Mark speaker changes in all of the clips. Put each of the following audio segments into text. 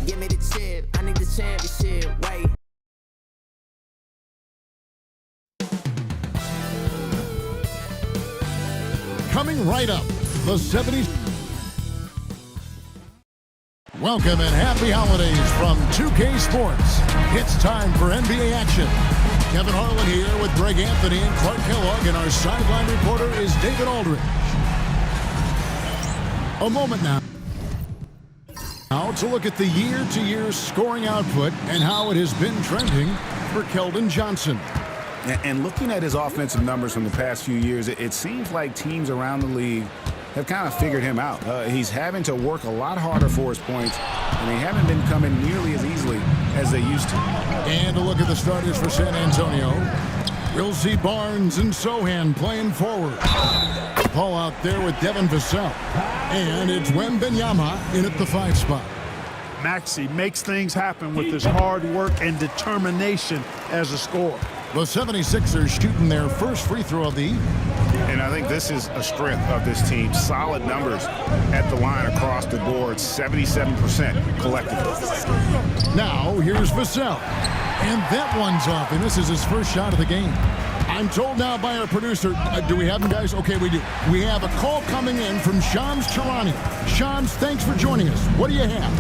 Speaker 1: Give me the chip, I need the championship. Wait.
Speaker 2: Coming right up, the 70s. Welcome and happy holidays from 2K Sports. It's time for NBA action. Kevin Harlan here with Greg Anthony and Clark Kellogg, and our sideline reporter is David Aldridge. A moment now to look at the year-to-year scoring output and how it has been trending for Keldon Johnson.
Speaker 3: And looking at his offensive numbers from the past few years, it seems like teams around the league have kind of figured him out. He's having to work a lot harder for his points, and they haven't been coming nearly as easily as they used to.
Speaker 2: And a look at the starters for San Antonio. We'll see Barnes and Sohan playing forward. Paul out there with Devin Vassell. And it's Wembanyama in at the 5 spot.
Speaker 4: Maxey makes things happen with his hard work and determination as a scorer.
Speaker 2: The 76ers shooting their first free throw of the evening.
Speaker 3: And I think this is a strength of this team. Solid numbers at the line across the board, 77% collectively.
Speaker 2: Now, here's Vassell. And that one's off, and this is his first shot of the game. I'm told now by our producer, do we have him, guys? Okay, we do. We have a call coming in from Shams Charania. Shams, thanks for joining us. What do you have?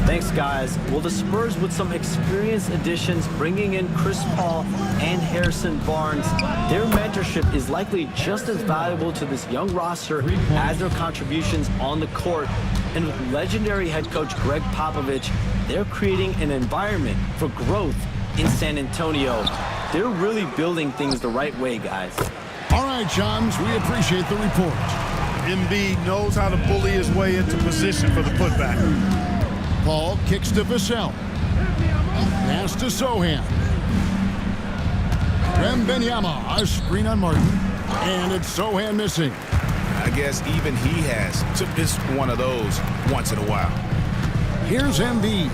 Speaker 5: Thanks, guys. Well, the Spurs with some experienced additions, bringing in Chris Paul and Harrison Barnes. Their mentorship is likely just as valuable to this young roster as their contributions on the court. And with legendary head coach Greg Popovich, they're creating an environment for growth in San Antonio. They're really building things the right way, guys.
Speaker 2: All right, Shams, we appreciate the report.
Speaker 4: Embiid knows how to bully his way into position for the putback.
Speaker 2: Paul kicks to Vassell. Pass to Sohan. Wembanyama, a screen on Martin. And it's Sohan missing.
Speaker 3: I guess even he has to miss one of those once in a while.
Speaker 2: Here's Embiid.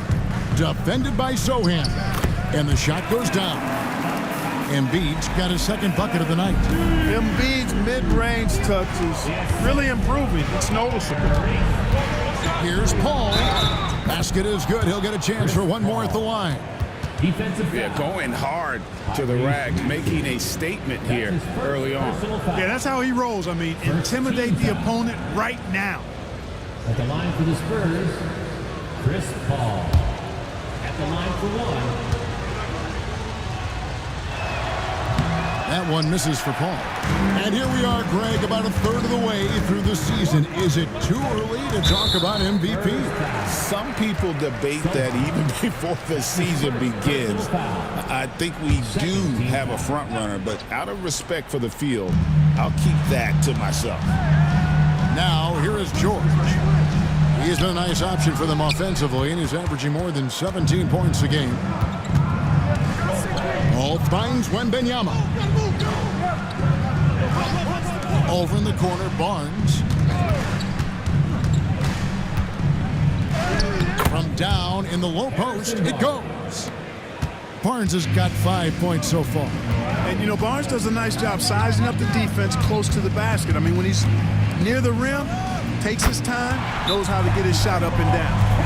Speaker 2: Defended by Sohan. And the shot goes down. Embiid's got his second bucket of the night.
Speaker 4: Embiid's mid-range touch is really improving. It's noticeable.
Speaker 2: Here's Paul. Basket is good. He'll get a chance for one more at the line.
Speaker 3: Yeah, going hard to the rack, making a statement here early on.
Speaker 4: Yeah, that's how he rolls. I mean, intimidate the opponent right now.
Speaker 6: At the line for the Spurs, Chris Paul. At the line for one.
Speaker 2: That one misses for Paul. And here we are, Greg, about a third of the way through the season. Is it too early to talk about MVP?
Speaker 3: Some people debate that even before the season begins. I think we do have a front runner, but out of respect for the field, I'll keep that to myself.
Speaker 2: Now, here is George. He's been a nice option for them offensively, and he's averaging more than 17 points a game. Paul finds Wembanyama. Over in the corner, Barnes. From down in the low post, it goes. Barnes has got 5 points so far.
Speaker 4: And, you know, Barnes does a nice job sizing up the defense close to the basket. I mean, when he's near the rim, takes his time, knows how to get his shot up and down.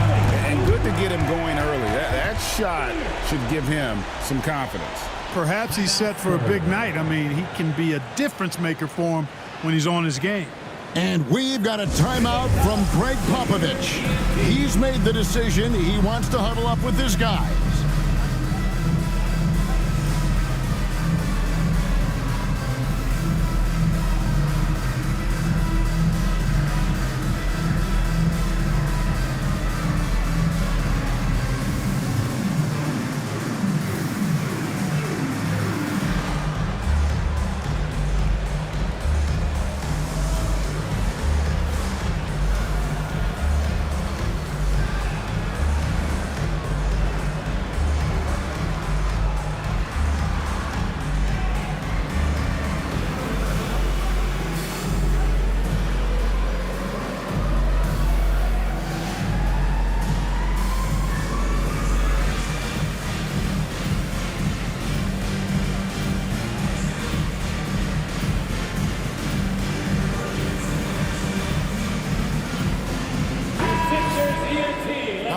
Speaker 3: And good to get him going early. That shot should give him some confidence.
Speaker 4: Perhaps he's set for a big night. I mean, he can be a difference maker for him when he's on his game.
Speaker 2: And we've got a timeout from Greg Popovich. He's made the decision. He wants to huddle up with his guys.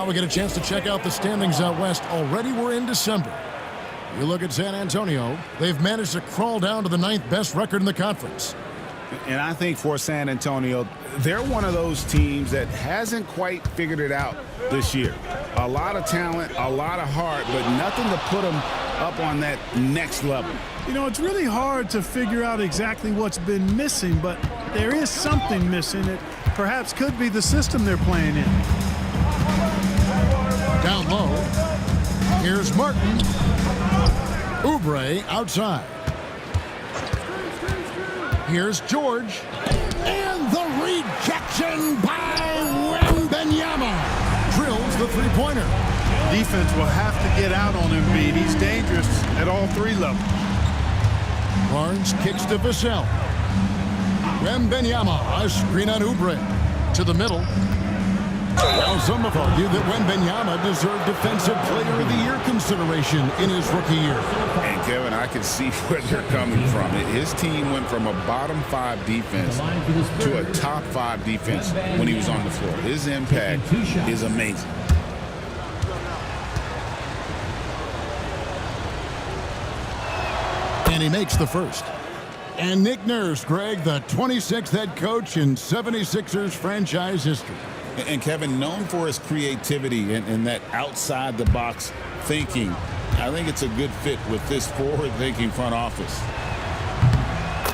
Speaker 2: Now we get a chance to check out the standings out west. Already we're in December. You look at San Antonio, they've managed to crawl down to the 9th best record in the conference.
Speaker 3: And I think for San Antonio, they're one of those teams that hasn't quite figured it out this year. A lot of talent, a lot of heart, but nothing to put them up on that next level.
Speaker 4: You know, it's really hard to figure out exactly what's been missing, but there is something missing. It perhaps could be the system they're playing in.
Speaker 2: Down low, here's Martin. Oubre outside. Here's George. And the rejection by Wembanyama. Drills the three-pointer.
Speaker 4: Defense will have to get out on Embiid. He's dangerous at all three levels.
Speaker 2: Barnes kicks to Vassell. Wembanyama, a screen on Oubre. To the middle. Now some have argued that Wembanyama deserved Defensive Player of the Year consideration in his rookie year.
Speaker 3: And Kevin, I can see where they're coming from. His team went from a bottom 5 defense to a top 5 defense when he was on the floor. His impact is amazing.
Speaker 2: And he makes the first. And Nick Nurse, Greg, the 26th head coach in 76ers franchise history.
Speaker 3: And Kevin, known for his creativity and that outside-the-box thinking, I think it's a good fit with this forward-thinking front office.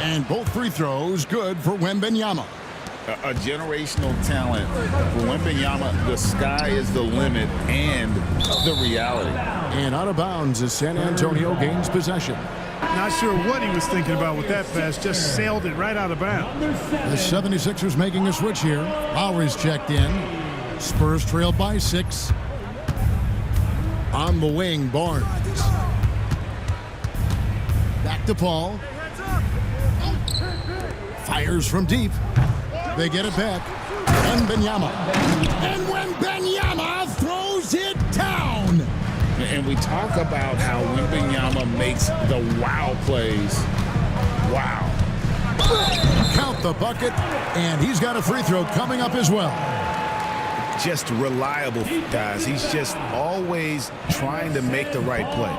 Speaker 2: And both free throws good for Wembanyama.
Speaker 3: A generational talent. For Wembanyama, the sky is the limit and the reality.
Speaker 2: And out of bounds as San Antonio gains possession.
Speaker 4: Not sure what he was thinking about with that pass. Just sailed it right out of bounds.
Speaker 2: The 76ers making a switch here. Lowry's checked in. Spurs trailed by 6. On the wing, Barnes. Back to Paul. Fires from deep. They get it back. Wembanyama. And Wembanyama throws it down.
Speaker 3: And we talk about how Wembanyama makes the wow plays. Wow.
Speaker 2: Count the bucket, and he's got a free throw coming up as well.
Speaker 3: Just reliable, guys. He's just always trying to make the right play.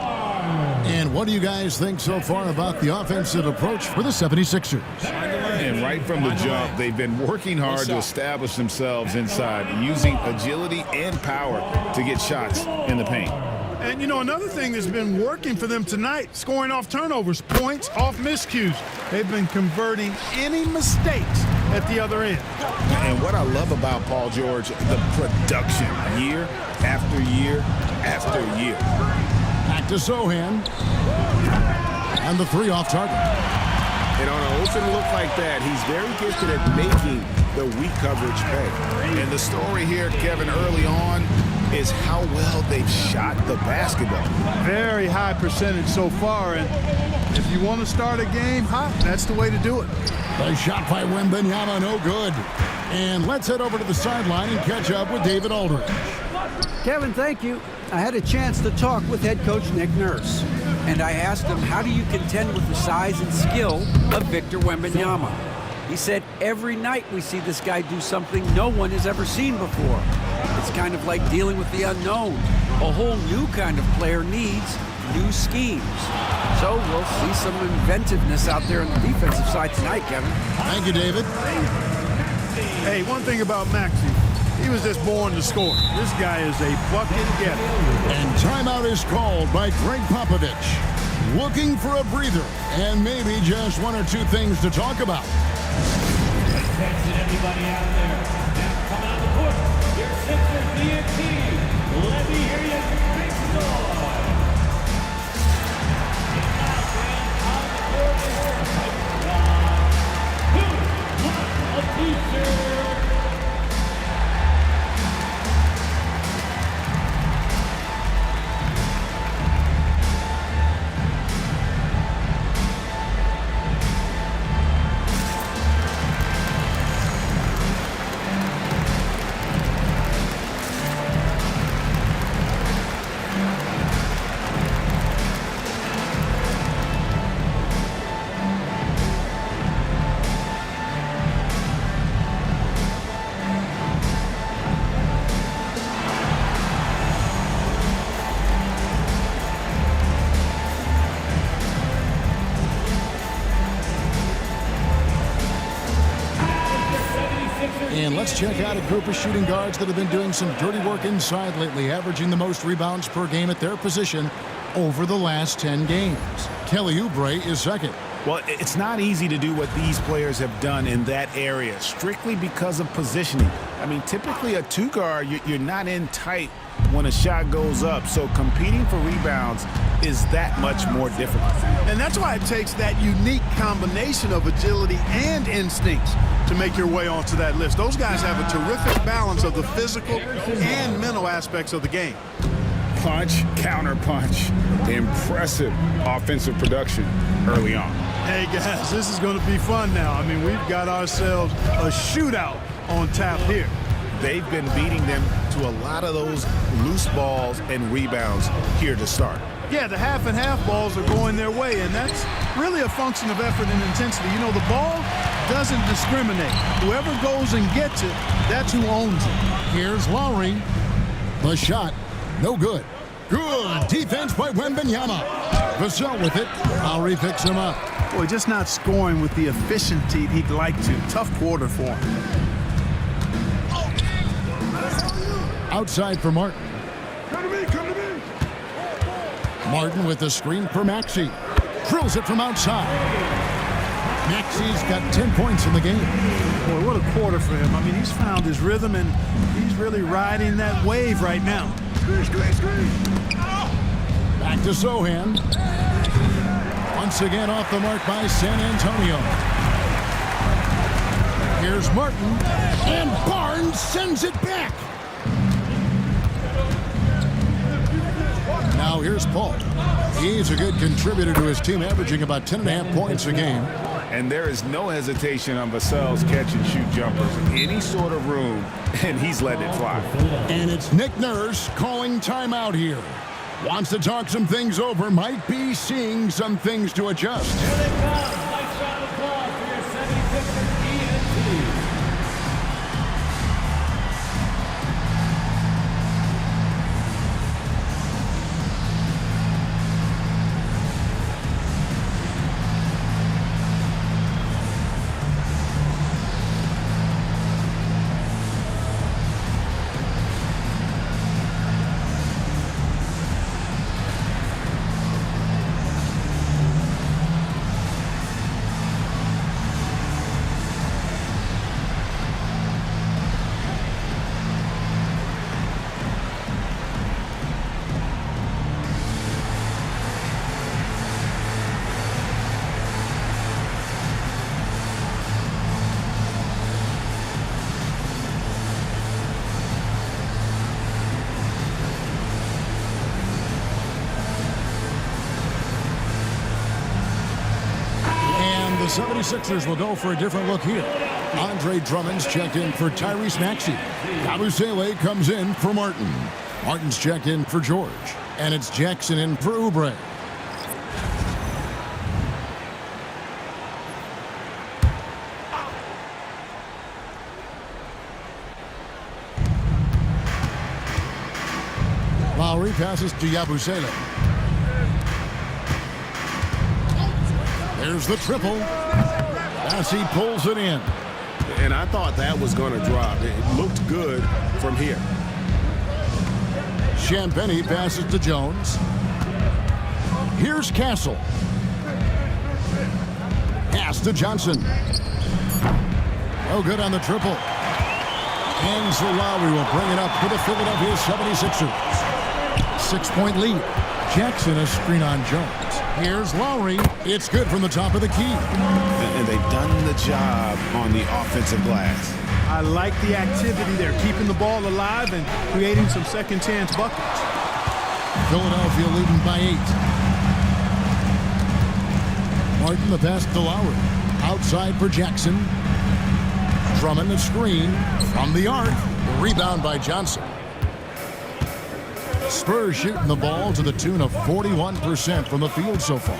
Speaker 2: And what do you guys think so far about the offensive approach for the 76ers?
Speaker 3: And right from the jump, they've been working hard to establish themselves inside, using agility and power to get shots in the paint.
Speaker 4: And, you know, another thing that's been working for them tonight, scoring off turnovers, points off miscues. They've been converting any mistakes at the other end.
Speaker 3: And what I love about Paul George, the production, year after year after year.
Speaker 2: Back to Sohan. And the 3 off target.
Speaker 3: And on an open look like that, he's very gifted at making the weak coverage pay. And the story here, Kevin, early on, is how well they've shot the basketball.
Speaker 4: Very high percentage so far, and if you want to start a game hot, that's the way to do it.
Speaker 2: The shot by Wembanyama, no good. And let's head over to the sideline and catch up with David Aldridge.
Speaker 7: Kevin, thank you. I had a chance to talk with head coach Nick Nurse, and I asked him, how do you contend with the size and skill of Victor Wembanyama? He said, every night we see this guy do something no one has ever seen before. It's kind of like dealing with the unknown. A whole new kind of player needs new schemes. So we'll see some inventiveness out there on the defensive side tonight, Kevin.
Speaker 2: Thank you, David.
Speaker 4: Hey, one thing about Maxey, he was just born to score. This guy is a bucket getter.
Speaker 2: And timeout is called by Greg Popovich. Looking for a breather and maybe just 1 or 2 things to talk about.
Speaker 6: Attention, everybody out there. Now coming on the court, your Sixers DNT. Let me hear you make some noise. On the court is 1, 2, 1 of Easter.
Speaker 2: And let's check out a group of shooting guards that have been doing some dirty work inside lately, averaging the most rebounds per game at their position over the last 10 games. Kelly Oubre is second.
Speaker 3: Well, it's not easy to do what these players have done in that area, strictly because of positioning. I mean, typically a two-guard, you're not in tight when a shot goes up, so competing for rebounds is that much more difficult.
Speaker 4: And that's why it takes that unique combination of agility and instincts to make your way onto that list. Those guys have a terrific balance of the physical and mental aspects of the game.
Speaker 3: Punch, counter punch, impressive offensive production early on.
Speaker 4: Hey guys, this is going to be fun now. I mean, we've got ourselves a shootout on tap here.
Speaker 3: They've been beating them to a lot of those loose balls and rebounds here to start.
Speaker 4: Yeah, the half and half balls are going their way, and that's really a function of effort and intensity. You know, the ball doesn't discriminate. Whoever goes and gets it, that's who owns it.
Speaker 2: Here's Lowry. The shot, no good. Good defense by Wembanyama. Vassell with it. Lowry picks him up.
Speaker 4: Boy, just not scoring with the efficiency he'd like to. Tough quarter for him.
Speaker 2: Outside for Martin.
Speaker 4: Come to me.
Speaker 2: Martin with the screen for Maxey. Drills it from outside. Maxey's got 10 points in the game.
Speaker 4: Boy, what a quarter for him. I mean, he's found his rhythm, and he's really riding that wave right now. Screen.
Speaker 2: Back to Sohan. Once again off the mark by San Antonio. Here's Martin, and Barnes sends it back. Now here's Paul. He's a good contributor to his team, averaging about 10.5 points a game.
Speaker 3: And there is no hesitation on Vassell's catch-and-shoot jumpers. Any sort of room, and he's letting it fly.
Speaker 2: And it's Nick Nurse calling timeout here. Wants to talk some things over, might be seeing some things to adjust.
Speaker 6: Here they come. Nice round of applause for your 76ers ENT.
Speaker 2: The 76ers will go for a different look here. Andre Drummond's checked in for Tyrese Maxey. Yabusele comes in for Martin. Martin's checked in for George. And it's Jackson in for Oubre. Lowry passes to Yabusele. There's the triple. Bassi pulls it in.
Speaker 3: And I thought that was going to drop. It looked good from here.
Speaker 2: Champagny passes to Jones. Here's Castle. Pass to Johnson. No good on the triple. And so Lowry will bring it up for the Philadelphia 76ers. 6-point lead. Jackson a screen on Jones. Here's Lowry. It's good from the top of the key.
Speaker 3: And they've done the job on the offensive glass.
Speaker 4: I like the activity there, keeping the ball alive and creating some second chance buckets.
Speaker 2: Philadelphia leading by 8. Martin the pass to Lowry. Outside for Jackson. Drummond the screen from the arc. The rebound by Johnson. Spurs shooting the ball to the tune of 41% from the field so far.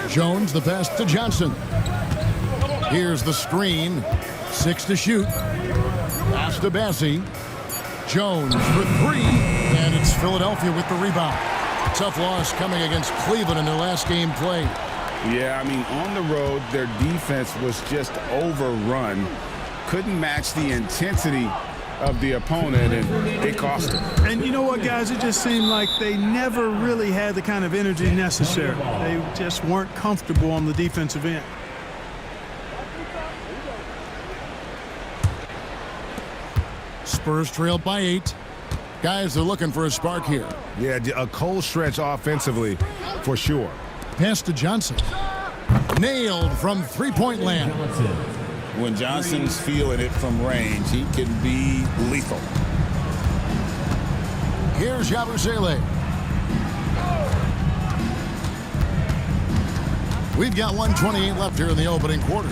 Speaker 2: Jones the pass to Johnson. Here's the screen. 6 to shoot. Pass to Bassi. Jones for 3. And it's Philadelphia with the rebound. Tough loss coming against Cleveland in their last game played.
Speaker 3: Yeah, I mean, on the road, their defense was just overrun. Couldn't match the intensity of the opponent, and it cost them.
Speaker 4: And you know what, guys? It just seemed like they never really had the kind of energy necessary. They just weren't comfortable on the defensive end.
Speaker 2: Spurs trailed by 8. Guys are looking for a spark here.
Speaker 3: Yeah, a cold stretch offensively for sure.
Speaker 2: Pass to Johnson. Nailed from three-point land.
Speaker 3: When Johnson's feeling it from range, he can be lethal.
Speaker 2: Here's Yabusele. We've got 1:28 left here in the opening quarter.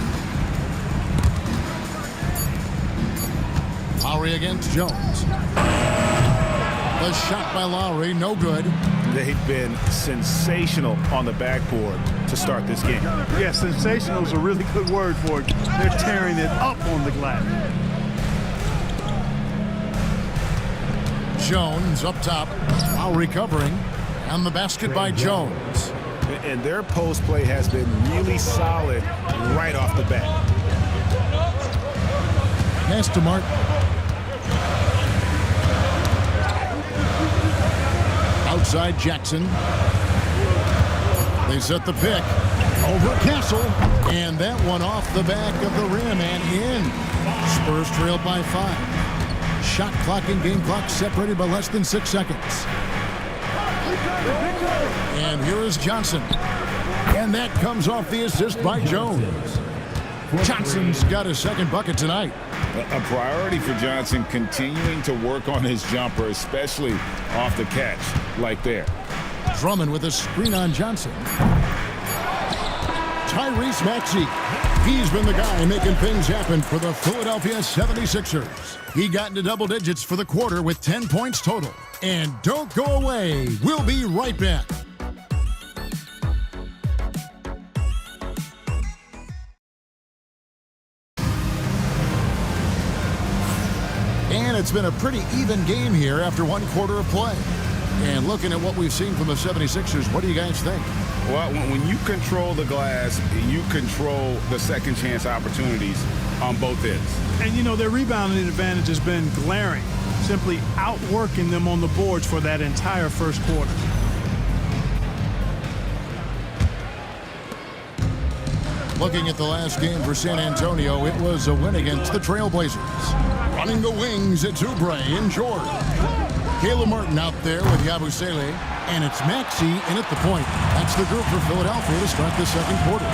Speaker 2: Lowry against Jones. The shot by Lowry, no good.
Speaker 3: They've been sensational on the backboard to start this game.
Speaker 4: Yeah, sensational is a really good word for it. They're tearing it up on the glass.
Speaker 2: Jones up top, Lowry covering, and the basket by Jones.
Speaker 3: And their post play has been really solid right off the bat.
Speaker 2: Pass to Martin. Outside Jackson. They set the pick. Over Castle. And that one off the back of the rim and in. Spurs trailed by 5. Shot clock and game clock separated by less than 6 seconds. And here is Johnson. And that comes off the assist by Jones. Johnson's got his second bucket tonight.
Speaker 3: A priority for Johnson, continuing to work on his jumper, especially off the catch like there.
Speaker 2: Drummond with a screen on Johnson. Tyrese Maxey. He's been the guy making things happen for the Philadelphia 76ers. He got into double digits for the quarter with 10 points total. And don't go away. We'll be right back. And it's been a pretty even game here after one quarter of play. And looking at what we've seen from the 76ers, what do you guys think?
Speaker 3: Well, when you control the glass, you control the second chance opportunities on both ends.
Speaker 4: And, you know, their rebounding advantage has been glaring, simply outworking them on the boards for that entire first quarter.
Speaker 2: Looking at the last game for San Antonio, it was a win against the Trailblazers. Running the wings, it's Oubre and George. Caleb Martin out there with Yabusele, and it's Maxey in at the point. That's the group for Philadelphia to start the second quarter.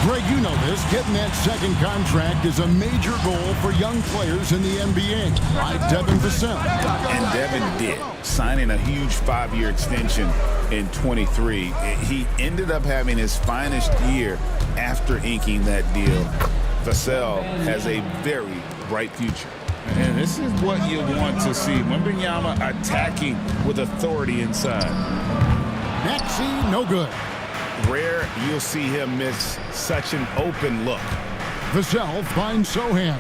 Speaker 2: Greg, you know this. Getting that second contract is a major goal for young players in the NBA, like Devin Vassell.
Speaker 3: And Devin did, signing a huge 5-year extension in 23. He ended up having his finest year after inking that deal. Vassell has a very bright future. And this is what you want to see. Wembanyama attacking with authority inside.
Speaker 2: Maxey, no good.
Speaker 3: Rare you'll see him miss such an open look.
Speaker 2: Vassell finds Sohan.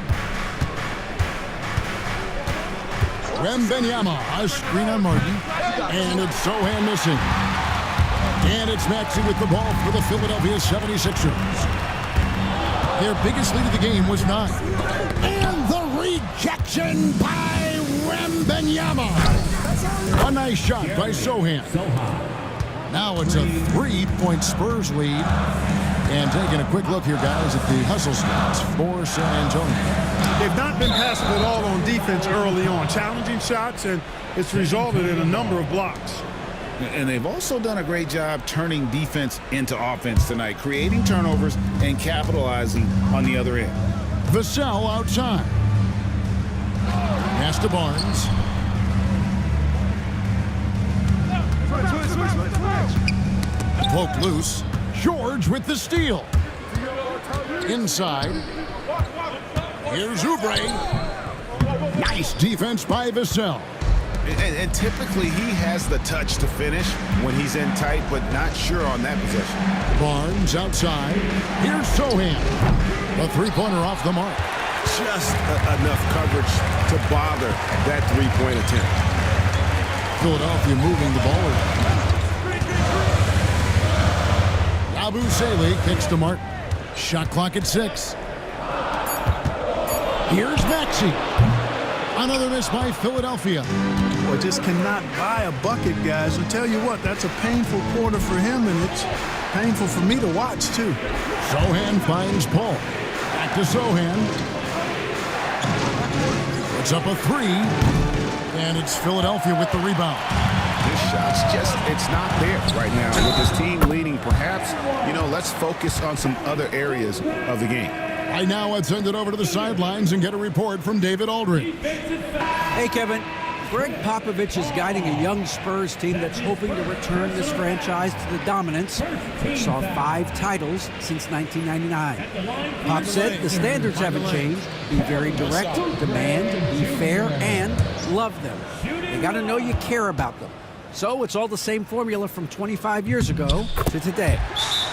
Speaker 2: Wembanyama, a screen on Martin. And it's Sohan missing. And it's Maxey with the ball for the Philadelphia 76ers. Their biggest lead of the game was 9. And the rejection by Wembanyama. A nice shot by Sohan. Now it's a 3-point Spurs lead. And taking a quick look here, guys, at the hustle stats for San Antonio.
Speaker 4: They've not been passive at all on defense early on. Challenging shots, and it's resulted in a number of blocks.
Speaker 3: And they've also done a great job turning defense into offense tonight, creating turnovers and capitalizing on the other end.
Speaker 2: Vassell outside. Pass to Barnes. Poke loose. George with the steal. Inside. Here's Oubre. Nice defense by Vassell.
Speaker 3: And typically he has the touch to finish when he's in tight, but not sure on that possession.
Speaker 2: Barnes outside. Here's Sohan. A three-pointer off the mark.
Speaker 3: Just enough coverage to bother that three-point attempt. Philadelphia moving the ball around.
Speaker 2: Abu Saleh kicks to Martin. Shot clock at 6. Here's Maxey. Another miss by Philadelphia.
Speaker 4: Boy, just cannot buy a bucket, guys. I'll tell you what, that's a painful quarter for him, and it's painful for me to watch, too.
Speaker 2: Sohan finds Paul. Back to Sohan. Puts up a 3. And it's Philadelphia with the rebound.
Speaker 3: This shot's just, it's not there right now. With this team leading, perhaps, let's focus on some other areas of the game.
Speaker 2: Right now, let's send it over to the sidelines and get a report from David Aldridge.
Speaker 7: Hey, Kevin. Greg Popovich is guiding a young Spurs team that's hoping to return this franchise to the dominance that saw 5 titles since 1999. Pop said the standards haven't changed. Be very direct, demand, be fair, and love them. They got to know you care about them. So it's all the same formula from 25 years ago to today.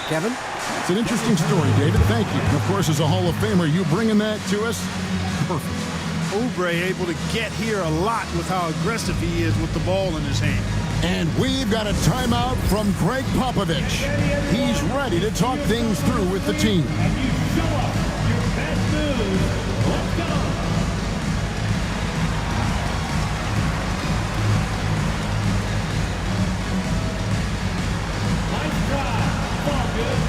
Speaker 7: Kevin?
Speaker 2: It's an interesting story, David. Thank you. And of course, as a Hall of Famer, you bringing that to us? Perfect.
Speaker 4: Oubre able to get here a lot with how aggressive he is with the ball in his hand.
Speaker 2: And we've got a timeout from Greg Popovich. He's ready to talk things through with the team.
Speaker 6: Show us your best moves. Let's go. Nice try. Ball good.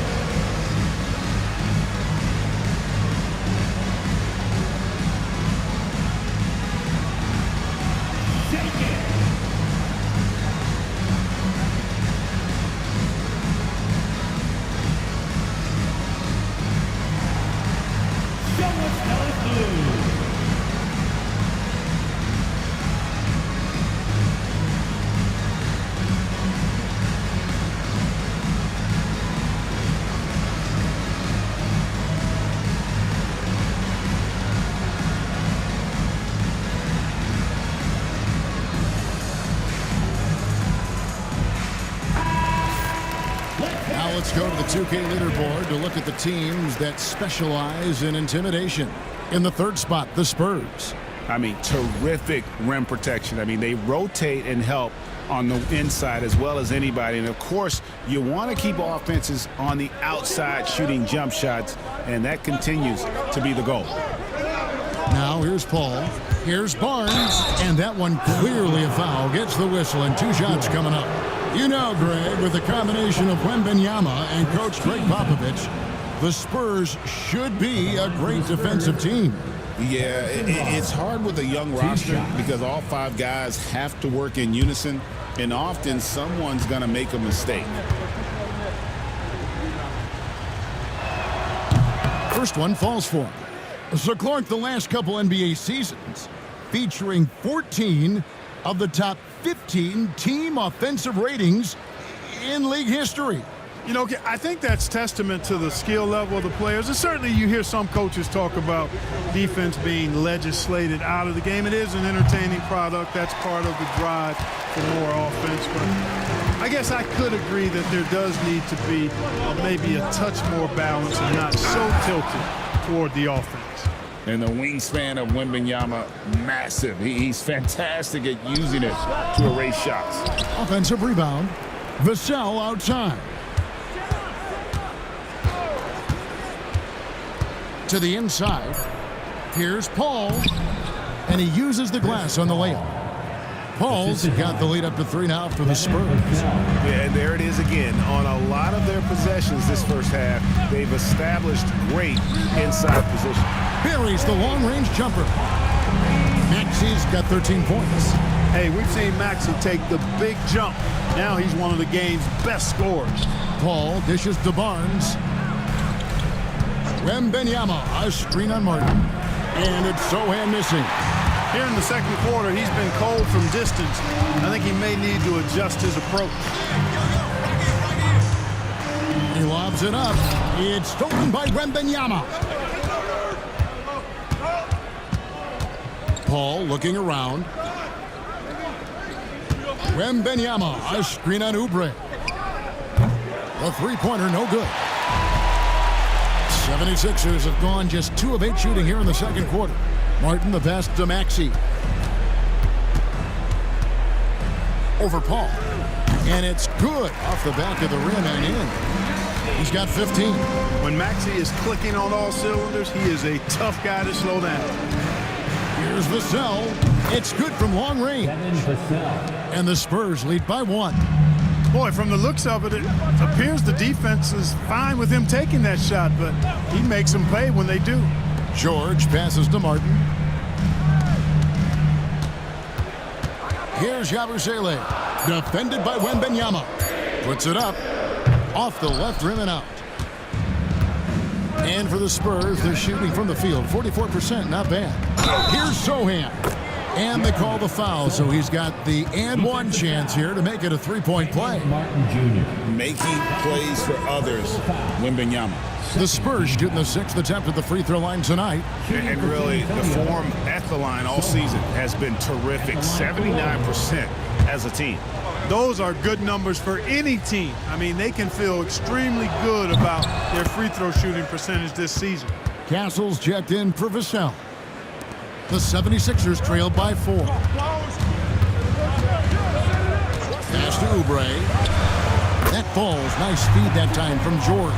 Speaker 2: Now let's go to the 2K leaderboard to look at the teams that specialize in intimidation. In the 3rd spot, the Spurs.
Speaker 3: Terrific rim protection. They rotate and help on the inside as well as anybody. And, of course, you want to keep offenses on the outside shooting jump shots, and that continues to be the goal.
Speaker 2: Now here's Paul. Here's Barnes. And that one clearly a foul. Gets the whistle, and 2 shots coming up. Greg, with a combination of Wembanyama and Coach Greg Popovich, the Spurs should be a great defensive team.
Speaker 3: Yeah, it's hard with a young roster because all 5 guys have to work in unison, and often someone's going to make a mistake.
Speaker 2: First one falls for him. So, Clark, the last couple NBA seasons featuring 14 of the top 15 team offensive ratings in league history.
Speaker 4: I think that's testament to the skill level of the players. And certainly you hear some coaches talk about defense being legislated out of the game. It is an entertaining product. That's part of the drive for more offense. But I guess I could agree that there does need to be maybe a touch more balance and not so tilted toward the offense.
Speaker 3: And the wingspan of Wembanyama, massive. He's fantastic at using it to erase shots.
Speaker 2: Offensive rebound. Vassell outside. To the inside. Here's Paul. And he uses the glass on the layup. Paul's got the lead up to 3 now for the Spurs.
Speaker 3: Yeah, and there it is again. On a lot of their possessions this first half, they've established great inside position.
Speaker 2: Buries the long-range jumper. Maxey's got 13 points.
Speaker 4: Hey, we've seen Maxey take the big jump. Now he's one of the game's best scorers.
Speaker 2: Paul dishes to Barnes. Wembanyama, a screen on Martin. And it's Sohan missing.
Speaker 4: Here in the second quarter, he's been cold from distance. I think he may need to adjust his approach.
Speaker 2: He lobs it up. It's stolen by Wembanyama. Paul looking around. Wembanyama, a screen on Oubre. The three-pointer, no good. 76ers have gone just 2 of 8 shooting here in the second quarter. Martin the pass to Maxey. Over Paul. And it's good off the back of the rim and in. He's got 15.
Speaker 4: When Maxey is clicking on all cylinders, he is a tough guy to slow down.
Speaker 2: Here's Vassell. It's good from long range. And the Spurs lead by 1.
Speaker 4: Boy, from the looks of it, it appears the defense is fine with him taking that shot, but he makes them pay when they do.
Speaker 2: George passes to Martin. Here's Yabusele. Defended by Wembanyama. Puts it up. Off the left rim and out. And for the Spurs, they're shooting from the field. 44%, not bad. Here's Sohan. And they call the foul, so he's got the and one chance here to make it a three-point play.
Speaker 6: Martin Jr.
Speaker 3: Making plays for others, Wembanyama.
Speaker 2: The Spurs shooting the 6th attempt at the free throw line tonight.
Speaker 3: And really, the form at the line all season has been terrific. 79% as a team.
Speaker 4: Those are good numbers for any team. I mean, they can feel extremely good about their free throw shooting percentage this season.
Speaker 2: Castles checked in for Vassell. The 76ers trailed by 4. Pass to Oubre. That falls. Nice speed that time from George.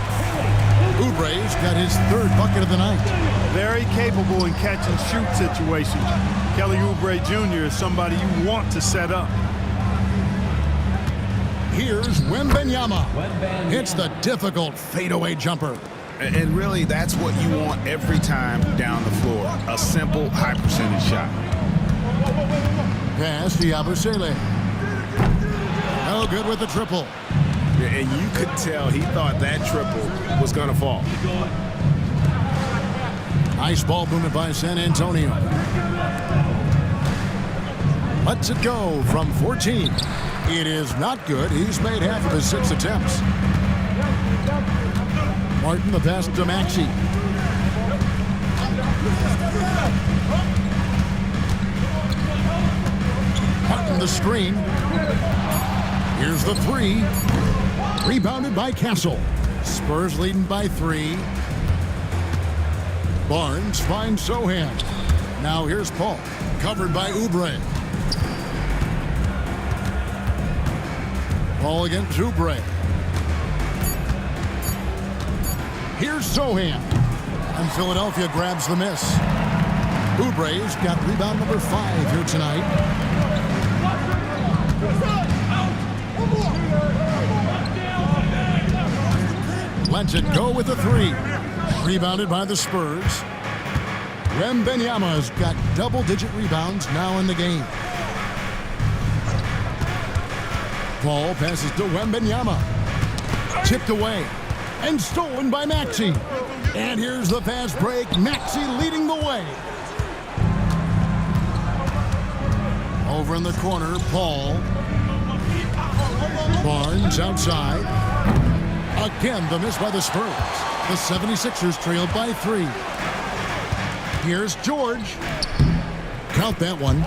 Speaker 2: Oubre's got his 3rd bucket of the night.
Speaker 4: Very capable in catch and shoot situations. Kelly Oubre Jr. is somebody you want to set up.
Speaker 2: Here's Wembanyama. Hits the difficult fadeaway jumper.
Speaker 3: And really, that's what you want every time down the floor. A simple, high-percentage shot.
Speaker 2: Pass to Yabusele. No good with the triple.
Speaker 3: And you could tell he thought that triple was going to fall.
Speaker 2: Nice ball movement by San Antonio. Lets it go from 14. It is not good. He's made half of his 6 attempts. Martin, the pass to Maxey. Martin, the screen. Here's the 3. Rebounded by Castle. Spurs leading by 3. Barnes finds Sohan. Now here's Paul. Covered by Oubre. Paul against Oubre. Here's Sohan. And Philadelphia grabs the miss. Oubre's got rebound number 5 here tonight. Lets it go with the 3. Rebounded by the Spurs. Wembanyama's got double-digit rebounds now in the game. Paul passes to Wembanyama. Tipped away. And stolen by Maxey. And here's the fast break. Maxey leading the way. Over in the corner, Paul. Barnes outside. Again, the miss by the Spurs. The 76ers trailed by 3. Here's George. Count that one.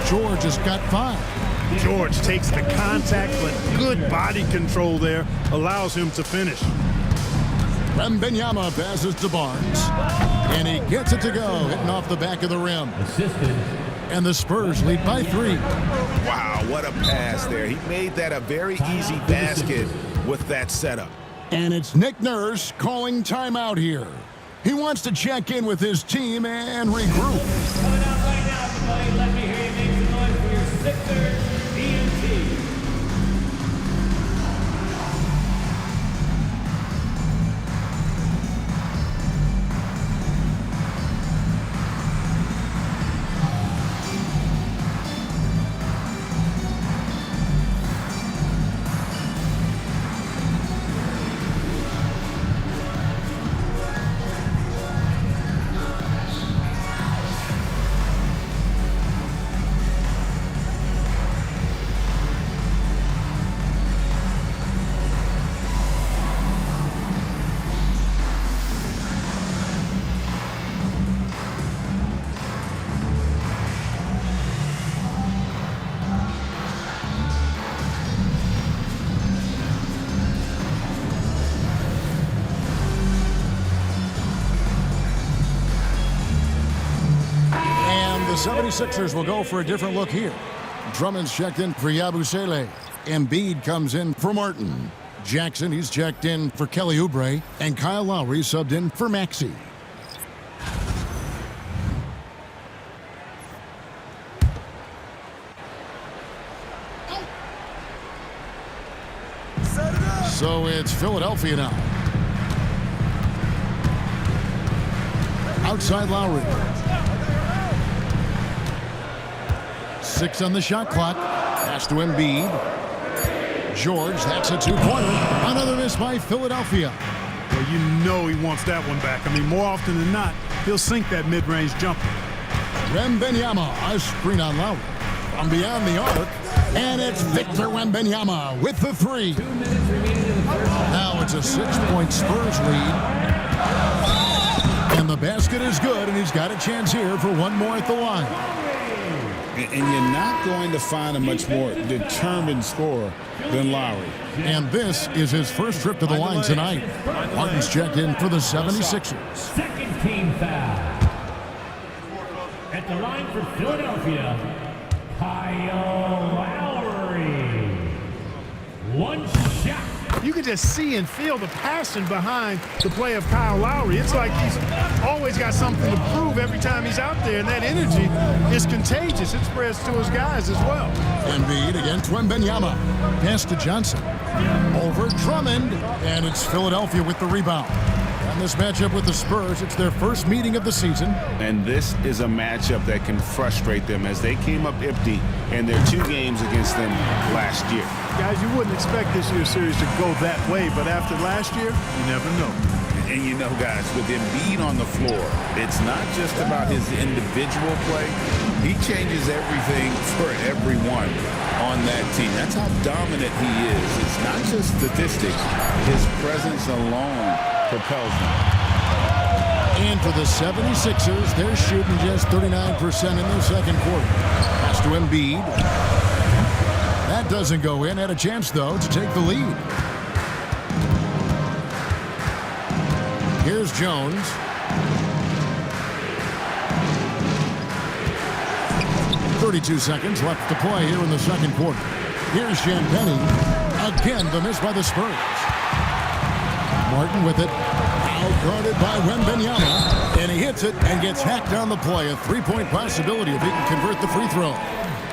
Speaker 2: George has got 5.
Speaker 4: George takes the contact, but good body control there allows him to finish.
Speaker 2: Wembanyama passes to Barnes. And he gets it to go, hitting off the back of the rim. And the Spurs lead by 3.
Speaker 3: Wow, what a pass there. He made that a very easy basket with that setup.
Speaker 2: And it's Nick Nurse calling timeout here. He wants to check in with his team and regroup.
Speaker 6: Coming out right now, everybody. Let me hear you make some noise for your Sixers DNT.
Speaker 2: The 76ers will go for a different look here. Drummond's checked in for Yabusele. Embiid comes in for Martin. Jackson, he's checked in for Kelly Oubre, and Kyle Lowry subbed in for Maxey. So it's Philadelphia now. Outside Lowry. 6 on the shot clock. Pass to Embiid. George, that's a two-pointer. Another miss by Philadelphia.
Speaker 4: Well, you know he wants that one back. I mean, more often than not, he'll sink that mid-range jumper.
Speaker 2: Wembanyama, a screen on Lowry. From beyond the arc, and it's Victor Wembanyama with the three. Now it's a 6-point Spurs lead. And the basket is good, and he's got a chance here for one more at the line.
Speaker 3: And you're not going to find a much more determined scorer than Lowry.
Speaker 2: And this is his first trip to the line tonight. Martin's checked in for the 76ers.
Speaker 6: Second team foul. At the line for Philadelphia, Kyle Lowry. One shot.
Speaker 4: You can just see and feel the passion behind the play of Kyle Lowry. It's like he's always got something to prove every time he's out there, and that energy is contagious. It spreads to his guys as well.
Speaker 2: Embiid against Wembanyama. Pass to Johnson. Over Drummond, and it's Philadelphia with the rebound. And this matchup with the Spurs, it's their first meeting of the season.
Speaker 3: And this is a matchup that can frustrate them as they came up empty in their 2 games against them last year.
Speaker 4: Guys, you wouldn't expect this year's series to go that way, but after last year, you never know.
Speaker 3: And you know, guys, with Embiid on the floor, it's not just about his individual play. He changes everything for everyone on that team. That's how dominant he is. It's not just statistics. His presence alone propels them.
Speaker 2: And for the 76ers, they're shooting just 39% in the second quarter. Pass to Embiid. That doesn't go in. Had a chance, though, to take the lead. Here's Jones. .32 seconds left to play here in the second quarter. Here's Champagnie. Again, the miss by the Spurs. Martin with it. Out-guarded by Wembanyama. And he hits it and gets hacked on the play. A 3-point possibility if he can convert the free throw.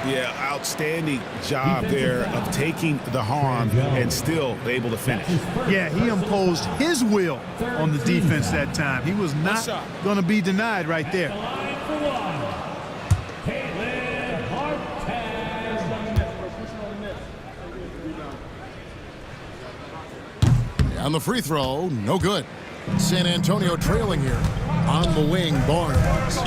Speaker 3: Yeah, outstanding job there of taking the harm and still able to finish.
Speaker 4: Yeah, he imposed his will on the defense that time. He was not going to be denied right there.
Speaker 2: On the free throw, no good. San Antonio trailing here. On the wing, Barnes.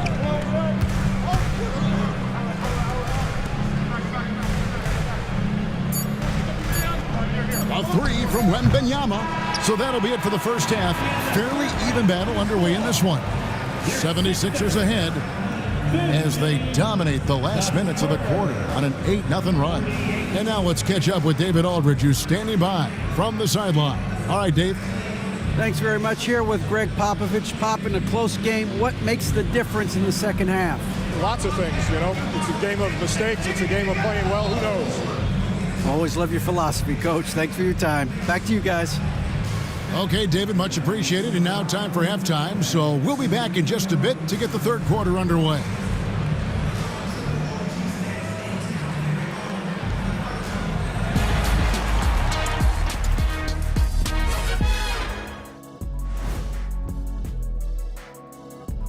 Speaker 2: A three from Wembanyama. So that'll be it for the first half. Fairly even battle underway in this one. 76ers ahead as they dominate the last minutes of the quarter on an 8-0 run. And now let's catch up with David Aldridge, who's standing by from the sideline. All right, Dave.
Speaker 7: Thanks very much. Here with Greg Popovich. Pop, in a close game, what makes the difference in the second half?
Speaker 8: Lots of things, you know. It's a game of mistakes. It's a game of playing well. Who knows?
Speaker 7: Always love your philosophy, Coach. Thanks for your time. Back to you guys.
Speaker 2: Okay, David, much appreciated. And now time for halftime. So we'll be back in just a bit to get the third quarter underway.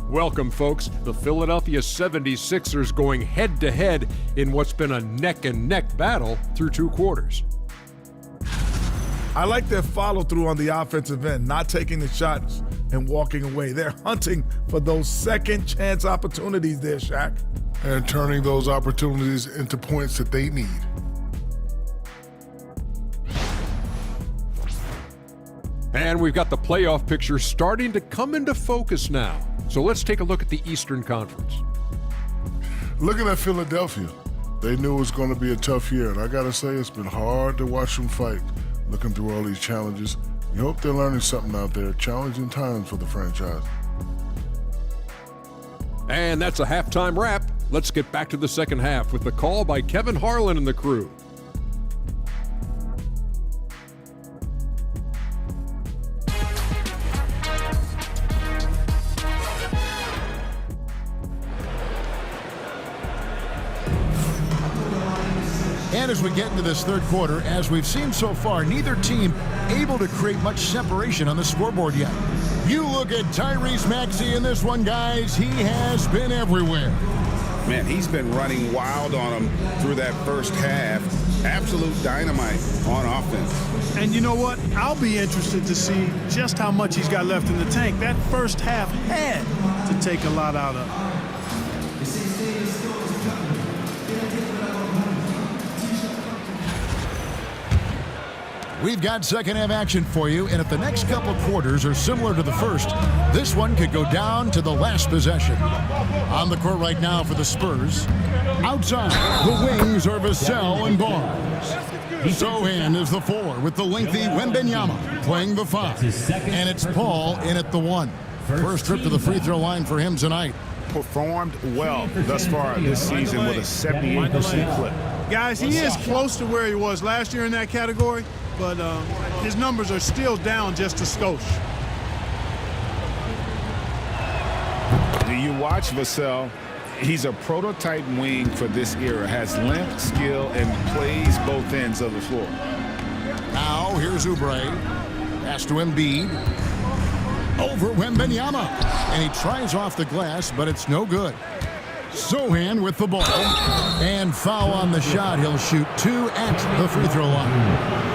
Speaker 9: Welcome, folks. The Philadelphia 76ers going head-to-head in what's been a neck-and-neck battle through 2 quarters.
Speaker 10: I like their follow-through on the offensive end, not taking the shots and walking away. They're hunting for those second-chance opportunities there, Shaq.
Speaker 11: And turning those opportunities into points that they need.
Speaker 9: And we've got the playoff picture starting to come into focus now. So let's take a look at the Eastern Conference.
Speaker 11: Looking at Philadelphia, they knew it was going to be a tough year. And I got to say, it's been hard to watch them fight, looking through all these challenges. You hope they're learning something out there. Challenging times for the franchise.
Speaker 9: And that's a halftime wrap. Let's get back to the second half with the call by Kevin Harlan and the crew.
Speaker 2: And as we get into this third quarter, as we've seen so far, neither team able to create much separation on the scoreboard yet. You look at Tyrese Maxey in this one, guys. He has been everywhere.
Speaker 3: Man, he's been running wild on him through that first half. Absolute dynamite on offense.
Speaker 4: And you know what? I'll be interested to see just how much he's got left in the tank. That first half had to take a lot out of him.
Speaker 2: We've got second half action for you, and if the next couple of quarters are similar to the first, this one could go down to the last possession. On the court right now for the Spurs. Outside, the wings are Vassell and Barnes. Sohan is the 4 with the lengthy Wembanyama playing the 5. And it's Paul in at the 1. First trip to the free throw line for him tonight.
Speaker 3: Performed well thus far this season with a 78% clip.
Speaker 4: Guys, he is close to where he was last year in that category, but his numbers are still down just a skosh.
Speaker 3: Do you watch Vassell? He's a prototype wing for this era, has length, skill, and plays both ends of the floor.
Speaker 2: Now, here's Oubre. Pass to Embiid. Over Wembanyama. And he tries off the glass, but it's no good. Sohan with the ball. And foul on the shot. He'll shoot 2 at the free throw line.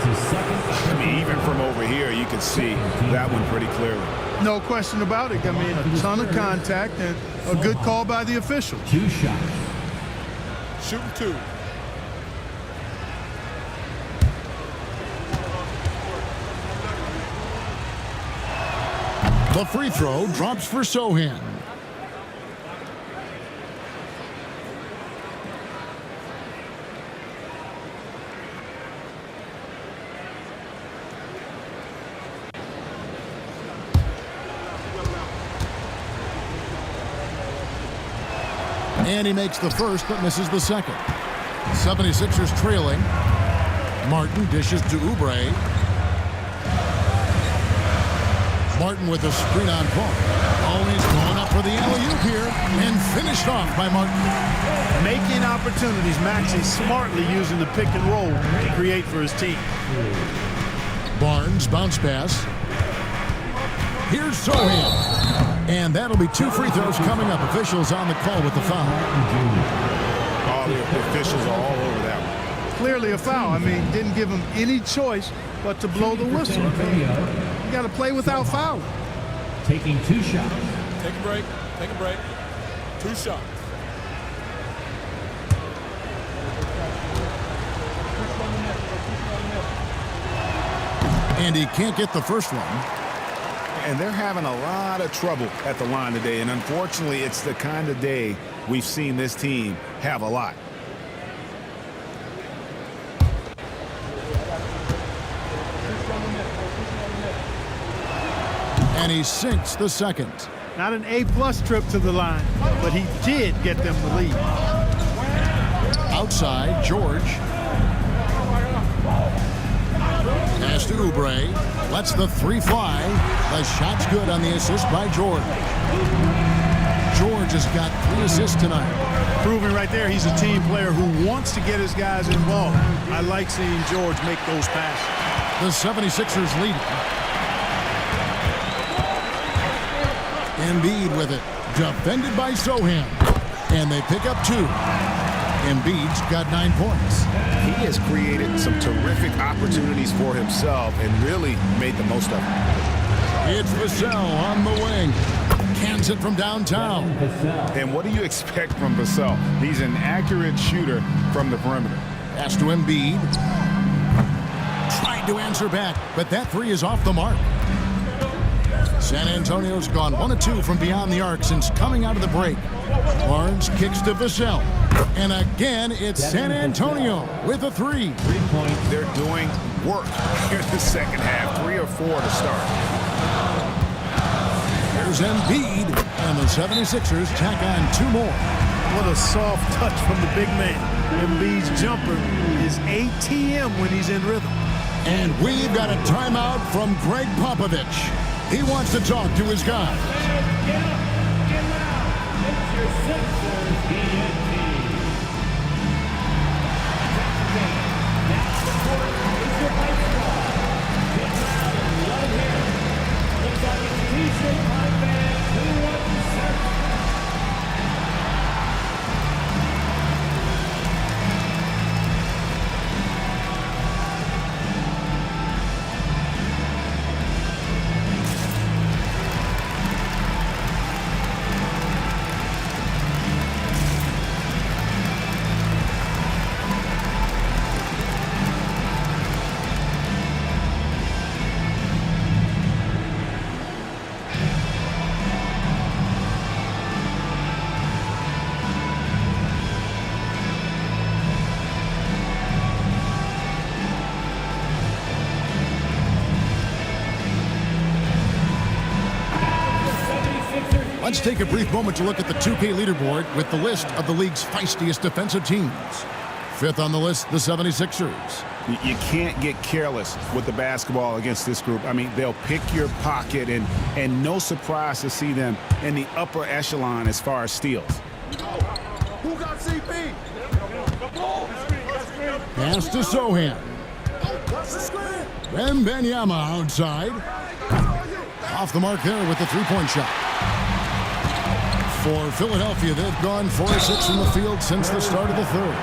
Speaker 3: I mean, even from over here, you can see that one pretty clearly.
Speaker 4: No question about it. I mean, a ton of contact and a good call by the official.
Speaker 6: 2 shots.
Speaker 10: Shooting 2.
Speaker 2: The free throw drops for Sohan. And he makes the first, but misses the second. 76ers trailing. Martin dishes to Oubre. Martin with a screen on Paul. Always going up for the alley-oop here, and finished off by Martin.
Speaker 4: Making opportunities, Maxey smartly using the pick and roll to create for his team.
Speaker 2: Barnes bounce pass. Here's Sohan. And that'll be 2 free throws coming up. Officials on the call with the foul.
Speaker 3: All the officials are all over that one.
Speaker 4: Clearly a foul. I mean, didn't give him any choice but to blow the whistle. You got to play without fouling.
Speaker 6: Taking 2 shots.
Speaker 10: Take a break. Take a break. 2 shots.
Speaker 2: And he can't get the first one.
Speaker 3: And they're having a lot of trouble at the line today. And unfortunately, it's the kind of day we've seen this team have a lot.
Speaker 2: And he sinks the second.
Speaker 4: Not an A-plus trip to the line, but he did get them the lead.
Speaker 2: Outside, George. Pass to Oubre. Lets the 3 fly. The shot's good on the assist by George. George has got 3 assists tonight.
Speaker 4: Proving right there he's a team player who wants to get his guys involved. I like seeing George make those passes.
Speaker 2: The 76ers lead. Embiid with it. Defended by Sohan. And they pick up 2. Embiid's got 9 points.
Speaker 3: He has created some terrific opportunities for himself and really made the most of it.
Speaker 2: It's Vassell on the wing. Cans it from downtown.
Speaker 3: And what do you expect from Vassell? He's an accurate shooter from the perimeter.
Speaker 2: Pass to Embiid. Tried to answer back, but that 3 is off the mark. San Antonio's gone 1 of 2 from beyond the arc since coming out of the break. Barnes kicks to Vassell. And again, it's San Antonio with a 3.
Speaker 6: 3 points.
Speaker 3: They're doing work here in the second half. 3 or 4 to start.
Speaker 2: There's Embiid, and the 76ers tack on 2 more.
Speaker 4: What a soft touch from the big man. Embiid's jumper is ATM when he's in rhythm.
Speaker 2: And we've got a timeout from Greg Popovich. He wants to talk to his guys.
Speaker 6: Get up, get loud. It's your Sixers BNT.
Speaker 2: Let's take a brief moment to look at the 2K leaderboard with the list of the league's feistiest defensive teams. Fifth on the list, the 76ers.
Speaker 3: You can't get careless with the basketball against this group. I mean, they'll pick your pocket, and no surprise to see them in the upper echelon as far as steals.
Speaker 10: Who got CP?
Speaker 2: Pass to Sohan. Wembanyama outside. Off the mark there with the three-point shot. For Philadelphia, they've gone 4-6 from the field since the start of the third.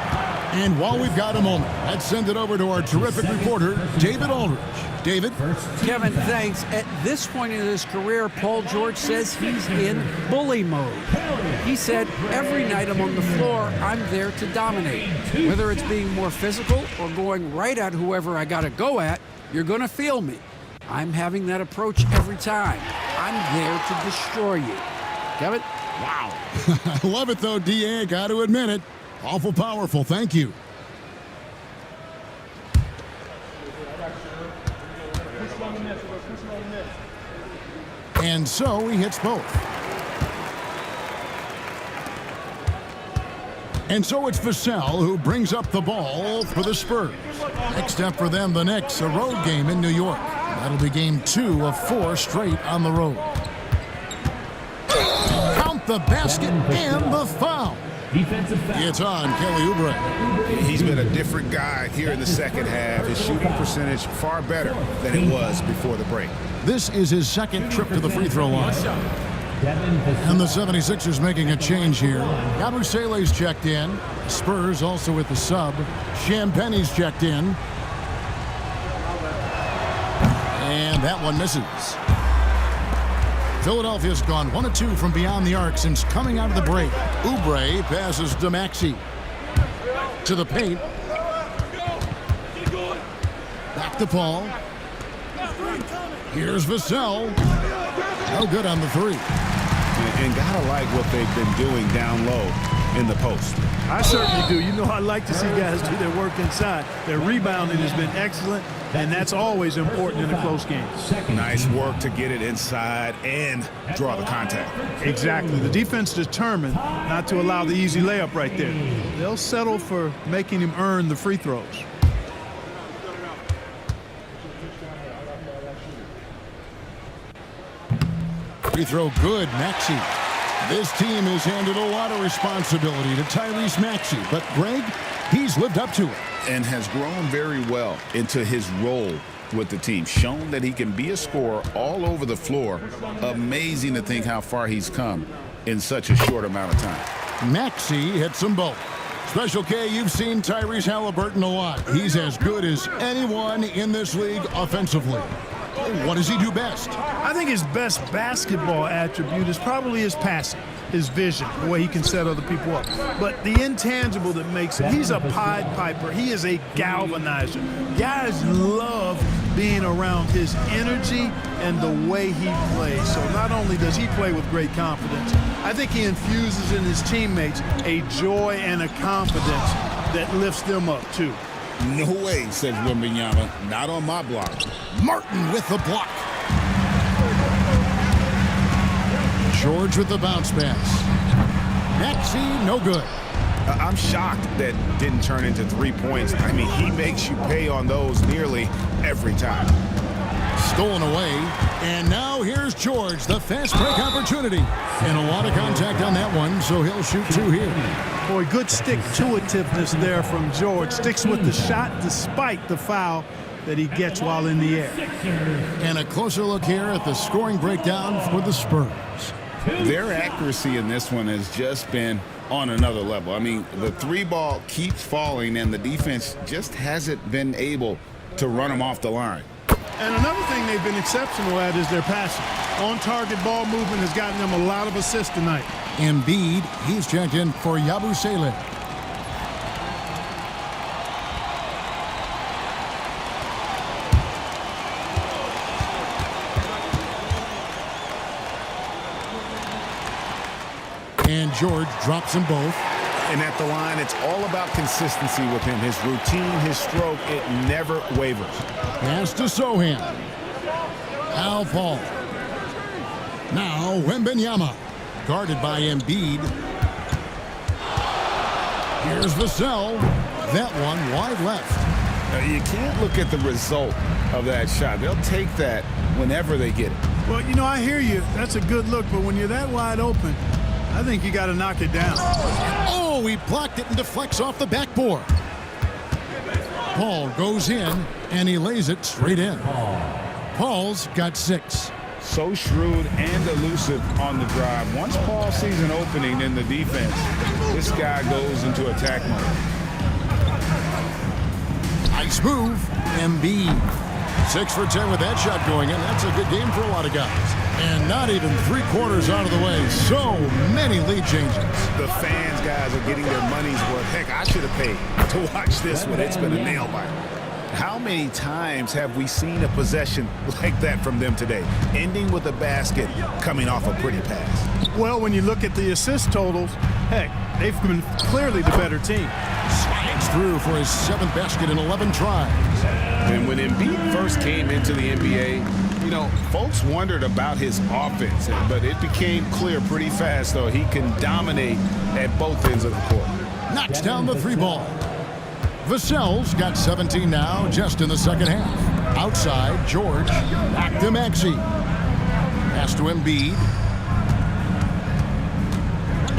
Speaker 2: And while we've got a moment, let's send it over to our terrific reporter, David Aldridge. David?
Speaker 7: Kevin, thanks. At this point in his career, Paul George says he's in bully mode. He said, every night I'm on the floor, I'm there to dominate. Whether it's being more physical or going right at whoever I got to go at, you're going to feel me. I'm having that approach every time. I'm there to destroy you. Kevin?
Speaker 2: Wow. I love it, though, D.A. Got to admit it. Awful powerful. Thank you. And so he hits both. And so it's Vassell who brings up the ball for the Spurs. Next up for them, the Knicks, a road game in New York. That'll be game 2 of 4 straight on the road. Count the basket and the foul. It's on Kelly Oubre.
Speaker 3: He's been a different guy here in the second half. His shooting percentage far better than it was before the break.
Speaker 2: This is his second trip to the free throw line. And the 76ers making a change here. Yabusele's checked in. Spurs also with the sub. Champagne's checked in. And that one misses. Philadelphia's gone 1 of 2 from beyond the arc since coming out of the break. Oubre passes to Maxey. To the paint. Back to Paul. Here's Vassell. No good on the three.
Speaker 3: And gotta like what they've been doing down low in the post.
Speaker 4: I certainly do. You know, I like to see guys do their work inside. Their rebounding has been excellent, and that's always important in a close game.
Speaker 3: Nice work to get it inside and draw the contact.
Speaker 4: Exactly. The defense determined not to allow the easy layup right there. They'll settle for making him earn the free throws.
Speaker 2: Free throw good, Maxey. This team has handed a lot of responsibility to Tyrese Maxey, but Greg, he's lived up to it.
Speaker 3: And has grown very well into his role with the team. Shown that he can be a scorer all over the floor. Amazing to think how far he's come in such a short amount of time.
Speaker 2: Maxey hits them both. Special K, you've seen Tyrese Halliburton a lot. He's as good as anyone in this league offensively. What does he do best?
Speaker 4: I think his best basketball attribute is probably his passing, his vision, the way he can set other people up. But the intangible that makes him, he's a Pied Piper. He is a galvanizer. Guys love being around his energy and the way he plays. So not only does he play with great confidence, I think he infuses in his teammates a joy and a confidence that lifts them up too.
Speaker 3: No way, says Wembanyama. Not on my block.
Speaker 2: Martin with the block. George with the bounce pass. Maxey, no good.
Speaker 3: I'm shocked that didn't turn into 3 points. I mean, he makes you pay on those nearly every time.
Speaker 2: Stolen away. And now here's George, the fast break opportunity. And a lot of contact on that one, so he'll shoot 2 here.
Speaker 4: Boy, good stick-to-itiveness there from George. Sticks with the shot despite the foul that he gets while in the air.
Speaker 2: And a closer look here at the scoring breakdown for the Spurs.
Speaker 3: Their accuracy in this one has just been on another level. I mean, the 3 ball keeps falling, and the defense just hasn't been able to run them off the line.
Speaker 4: And another thing they've been exceptional at is their passing. On-target ball movement has gotten them a lot of assists tonight.
Speaker 2: Embiid, he's checked in for Yabusele. And George drops them both.
Speaker 3: And at the line, it's all about consistency with him. His routine, his stroke, it never wavers.
Speaker 2: Pass to Sohan. Al Paul. Now Wembanyama. guarded by Embiid. Here's Vassell. That one wide left.
Speaker 3: You can't look at the result of that shot. They'll take that whenever they get it.
Speaker 4: Well, you know, I hear you. That's a good look, but when you're that wide open, I think you got to knock it down.
Speaker 2: Oh, he blocked it and deflects off the backboard. Paul goes in, and he lays it straight in. Paul's got 6.
Speaker 3: So shrewd and elusive on the drive. Once Paul sees an opening in the defense, this guy goes into attack mode.
Speaker 2: Nice move. Embiid. 6 for 10 with that shot going in. That's a good game for a lot of guys. And not even 3/4 out of the way. So many lead changes.
Speaker 3: The fans, guys, are getting their money's worth. Heck, I should have paid to watch this one. It's been a nail biter. How many times have we seen a possession like that from them today, ending with a basket coming off a pretty pass?
Speaker 4: Well, when you look at the assist totals, heck, they've been clearly the better team.
Speaker 2: Slides through for his 7th basket in 11 tries.
Speaker 3: And when Embiid first came into the NBA, you know, folks wondered about his offense, but it became clear pretty fast, though, he can dominate at both ends of the court.
Speaker 2: Knocks down the 3 ball. Vassell's got 17 now, just in the second half. Outside, George. Back to Maxey. Pass to Embiid.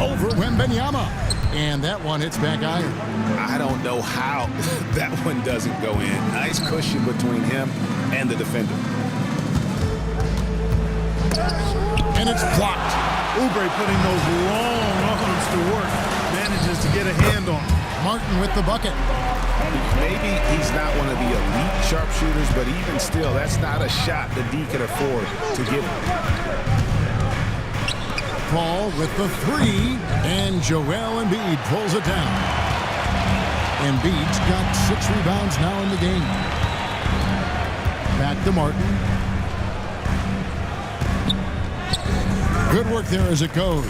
Speaker 2: Over Wembanyama. And that one hits back iron.
Speaker 3: I don't know how that one doesn't go in. Nice cushion between him and the defender.
Speaker 2: And it's blocked.
Speaker 4: Oubre putting those long arms to work. Manages to get a hand on him.
Speaker 2: Martin with the bucket.
Speaker 3: Maybe he's not one of the elite sharpshooters, but even still, that's not a shot that D could afford to give him.
Speaker 2: Paul with the 3, and Joel Embiid pulls it down. Embiid's got 6 rebounds now in the game. Back to Martin. Good work there as it goes.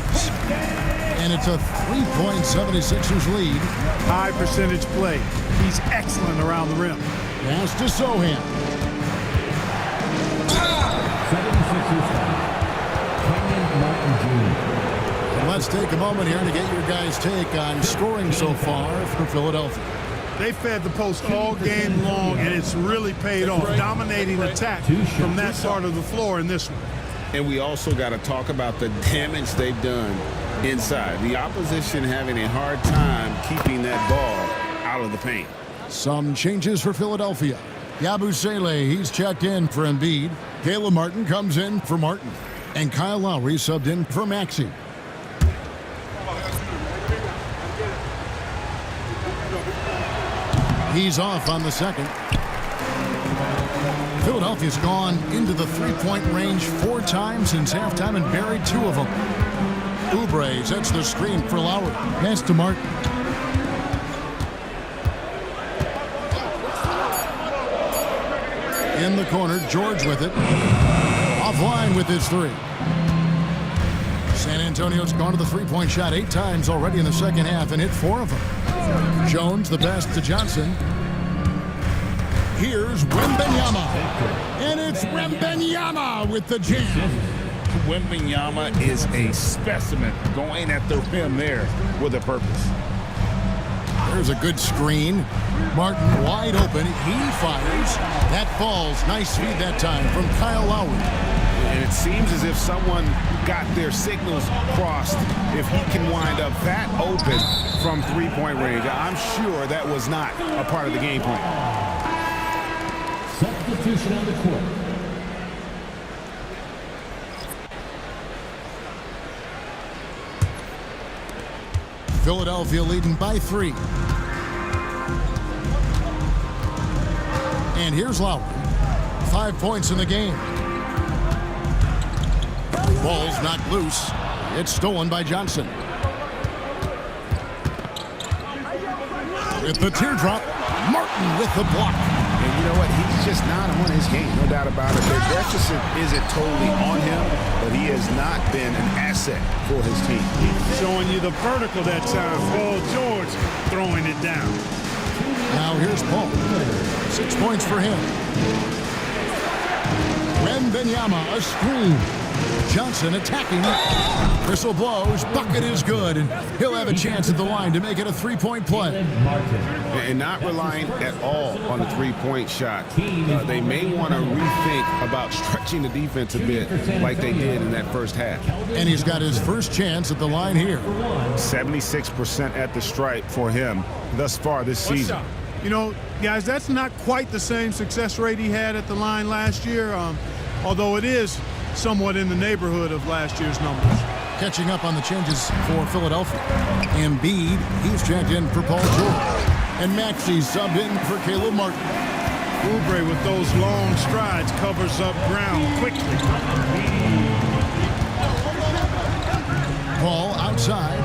Speaker 2: And it's a 3-point 76ers lead.
Speaker 4: High percentage play. He's excellent around the rim.
Speaker 2: Pass to Sohan.
Speaker 6: 76ers Kenyon Martin Jr.
Speaker 2: And let's take a moment here to get your guys' take on scoring so far for Philadelphia.
Speaker 4: They fed the post all game long, and it's really paid off. Dominating attack from that part of the floor in this one.
Speaker 3: And we also got to talk about the damage they've done inside. The opposition having a hard time keeping that ball out of the paint.
Speaker 2: Some changes for Philadelphia. Yabusele, he's checked in for Embiid. Caleb Martin comes in for Martin. And Kyle Lowry subbed in for Maxey. He's off on the second. Philadelphia's gone into the 3-point range 4 times since halftime and buried 2 of them. Oubre sets the screen for Lowry. Pass to Martin. In the corner, George with it. Offline with his 3. San Antonio's gone to the 3-point shot 8 times already in the second half and hit 4 of them. Jones the best to Johnson. Here's Wembanyama. And it's Wembanyama with the jam.
Speaker 3: Wembanyama is a specimen going at the rim there with a purpose.
Speaker 2: There's a good screen. Martin wide open. He fires. That falls. Nice feed that time from Kyle Lowry.
Speaker 3: And it seems as if someone got their signals crossed if he can wind up that open from 3-point range. I'm sure that was not a part of the game plan.
Speaker 6: Substitution on the court.
Speaker 2: Philadelphia leading by 3. And here's Lowry. 5 points in the game. Ball's knocked loose. It's stolen by Johnson. With the teardrop, Martin with the block.
Speaker 3: And you know what? He's just not on his game, no doubt about it. The deficit isn't totally on him, but he has not been an asset for his team.
Speaker 4: He's showing you the vertical that time. Paul George throwing it down.
Speaker 2: Now here's Paul. 6 points for him. Wembanyama, a screen. Johnson attacking. Whistle blows. Bucket is good, and he'll have a chance at the line to make it a three-point play.
Speaker 3: And not relying at all on the three-point shot. They may want to rethink about stretching the defense a bit like they did in that first half.
Speaker 2: And he's got his first chance at the line here.
Speaker 3: 76% at the stripe for him thus far this season.
Speaker 4: You know, guys, that's not quite the same success rate he had at the line last year, although it is somewhat in the neighborhood of last year's numbers.
Speaker 2: Catching up on the changes for Philadelphia. Embiid, he's checked in for Paul George. And Maxey subbed in for Caleb Martin.
Speaker 4: Oubre with those long strides covers up ground quickly.
Speaker 2: Paul outside.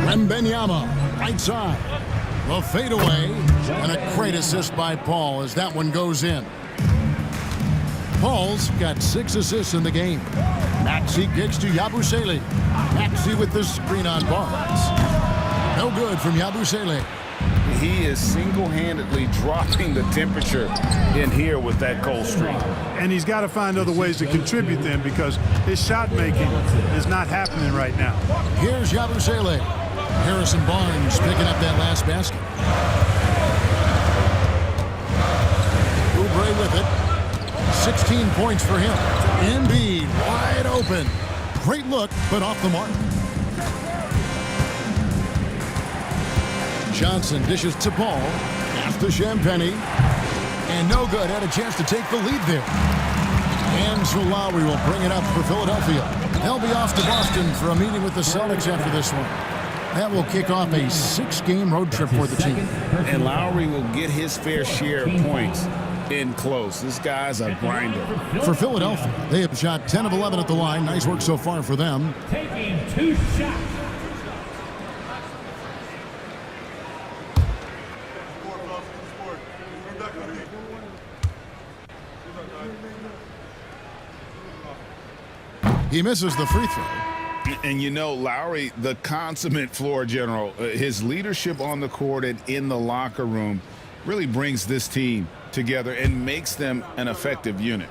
Speaker 2: Wembanyama right side. The fadeaway. And a great assist by Paul as that one goes in. Paul's got 6 assists in the game. Maxey kicks to Yabusele. Maxey with the screen on Barnes. No good from Yabusele.
Speaker 3: He is single-handedly dropping the temperature in here with that cold streak.
Speaker 4: And he's got to find other ways to contribute then because his shot making is not happening right now.
Speaker 2: Here's Yabusele. Harrison Barnes picking up that last basket. Oubre with it. 16 points for him. Embiid wide open. Great look, but off the mark. Johnson dishes to Paul. Pass to Champagny. And no good. Had a chance to take the lead there. And so Lowry will bring it up for Philadelphia. They'll be off to Boston for a meeting with the Celtics after this one. That will kick off a 6-game road trip for the team.
Speaker 3: And Lowry will get his fair share of points in close. This guy's a grinder.
Speaker 2: For Philadelphia, they have shot 10 of 11 at the line. Nice work so far for them.
Speaker 6: Taking 2 shots.
Speaker 2: He misses the free throw.
Speaker 3: And you know, Lowry, the consummate floor general, his leadership on the court and in the locker room really brings this team together and makes them an effective unit.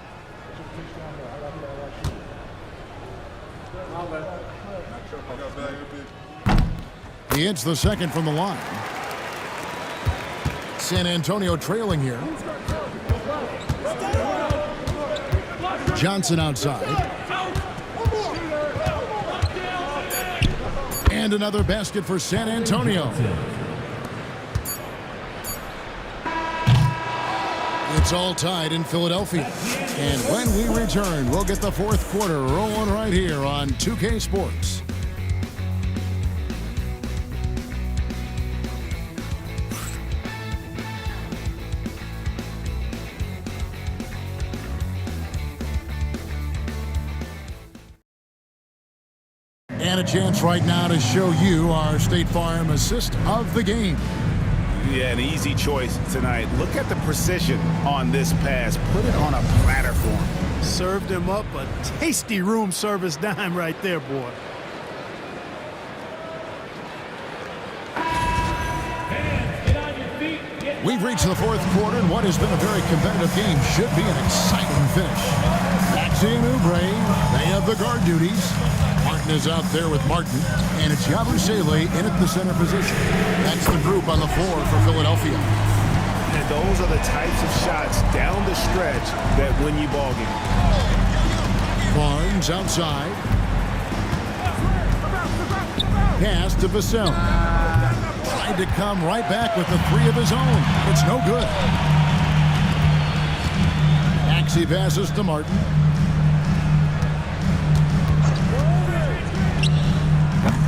Speaker 2: He hits the second from the line. San Antonio trailing here. Johnson outside. And another basket for San Antonio. It's all tied in Philadelphia. And when we return, we'll get the fourth quarter rolling right here on 2K Sports. And a chance right now to show you our State Farm assist of the game.
Speaker 3: Yeah, an easy choice tonight. Look at the precision on this pass. Put it on a platter for him.
Speaker 4: Served him up a tasty room service dime right there, boy.
Speaker 2: We've reached the fourth quarter, and what has been a very competitive game should be an exciting finish. Maxey and Oubre, they have the guard duties. Martin is out there with Martin, and it's Yabusele in at the center position. That's the group on the floor for Philadelphia.
Speaker 3: And those are the types of shots down the stretch that win you ball games.
Speaker 2: Barnes outside. Pass to Vassell. Tried to come right back with the 3 of his own. It's no good. Maxey passes to Martin.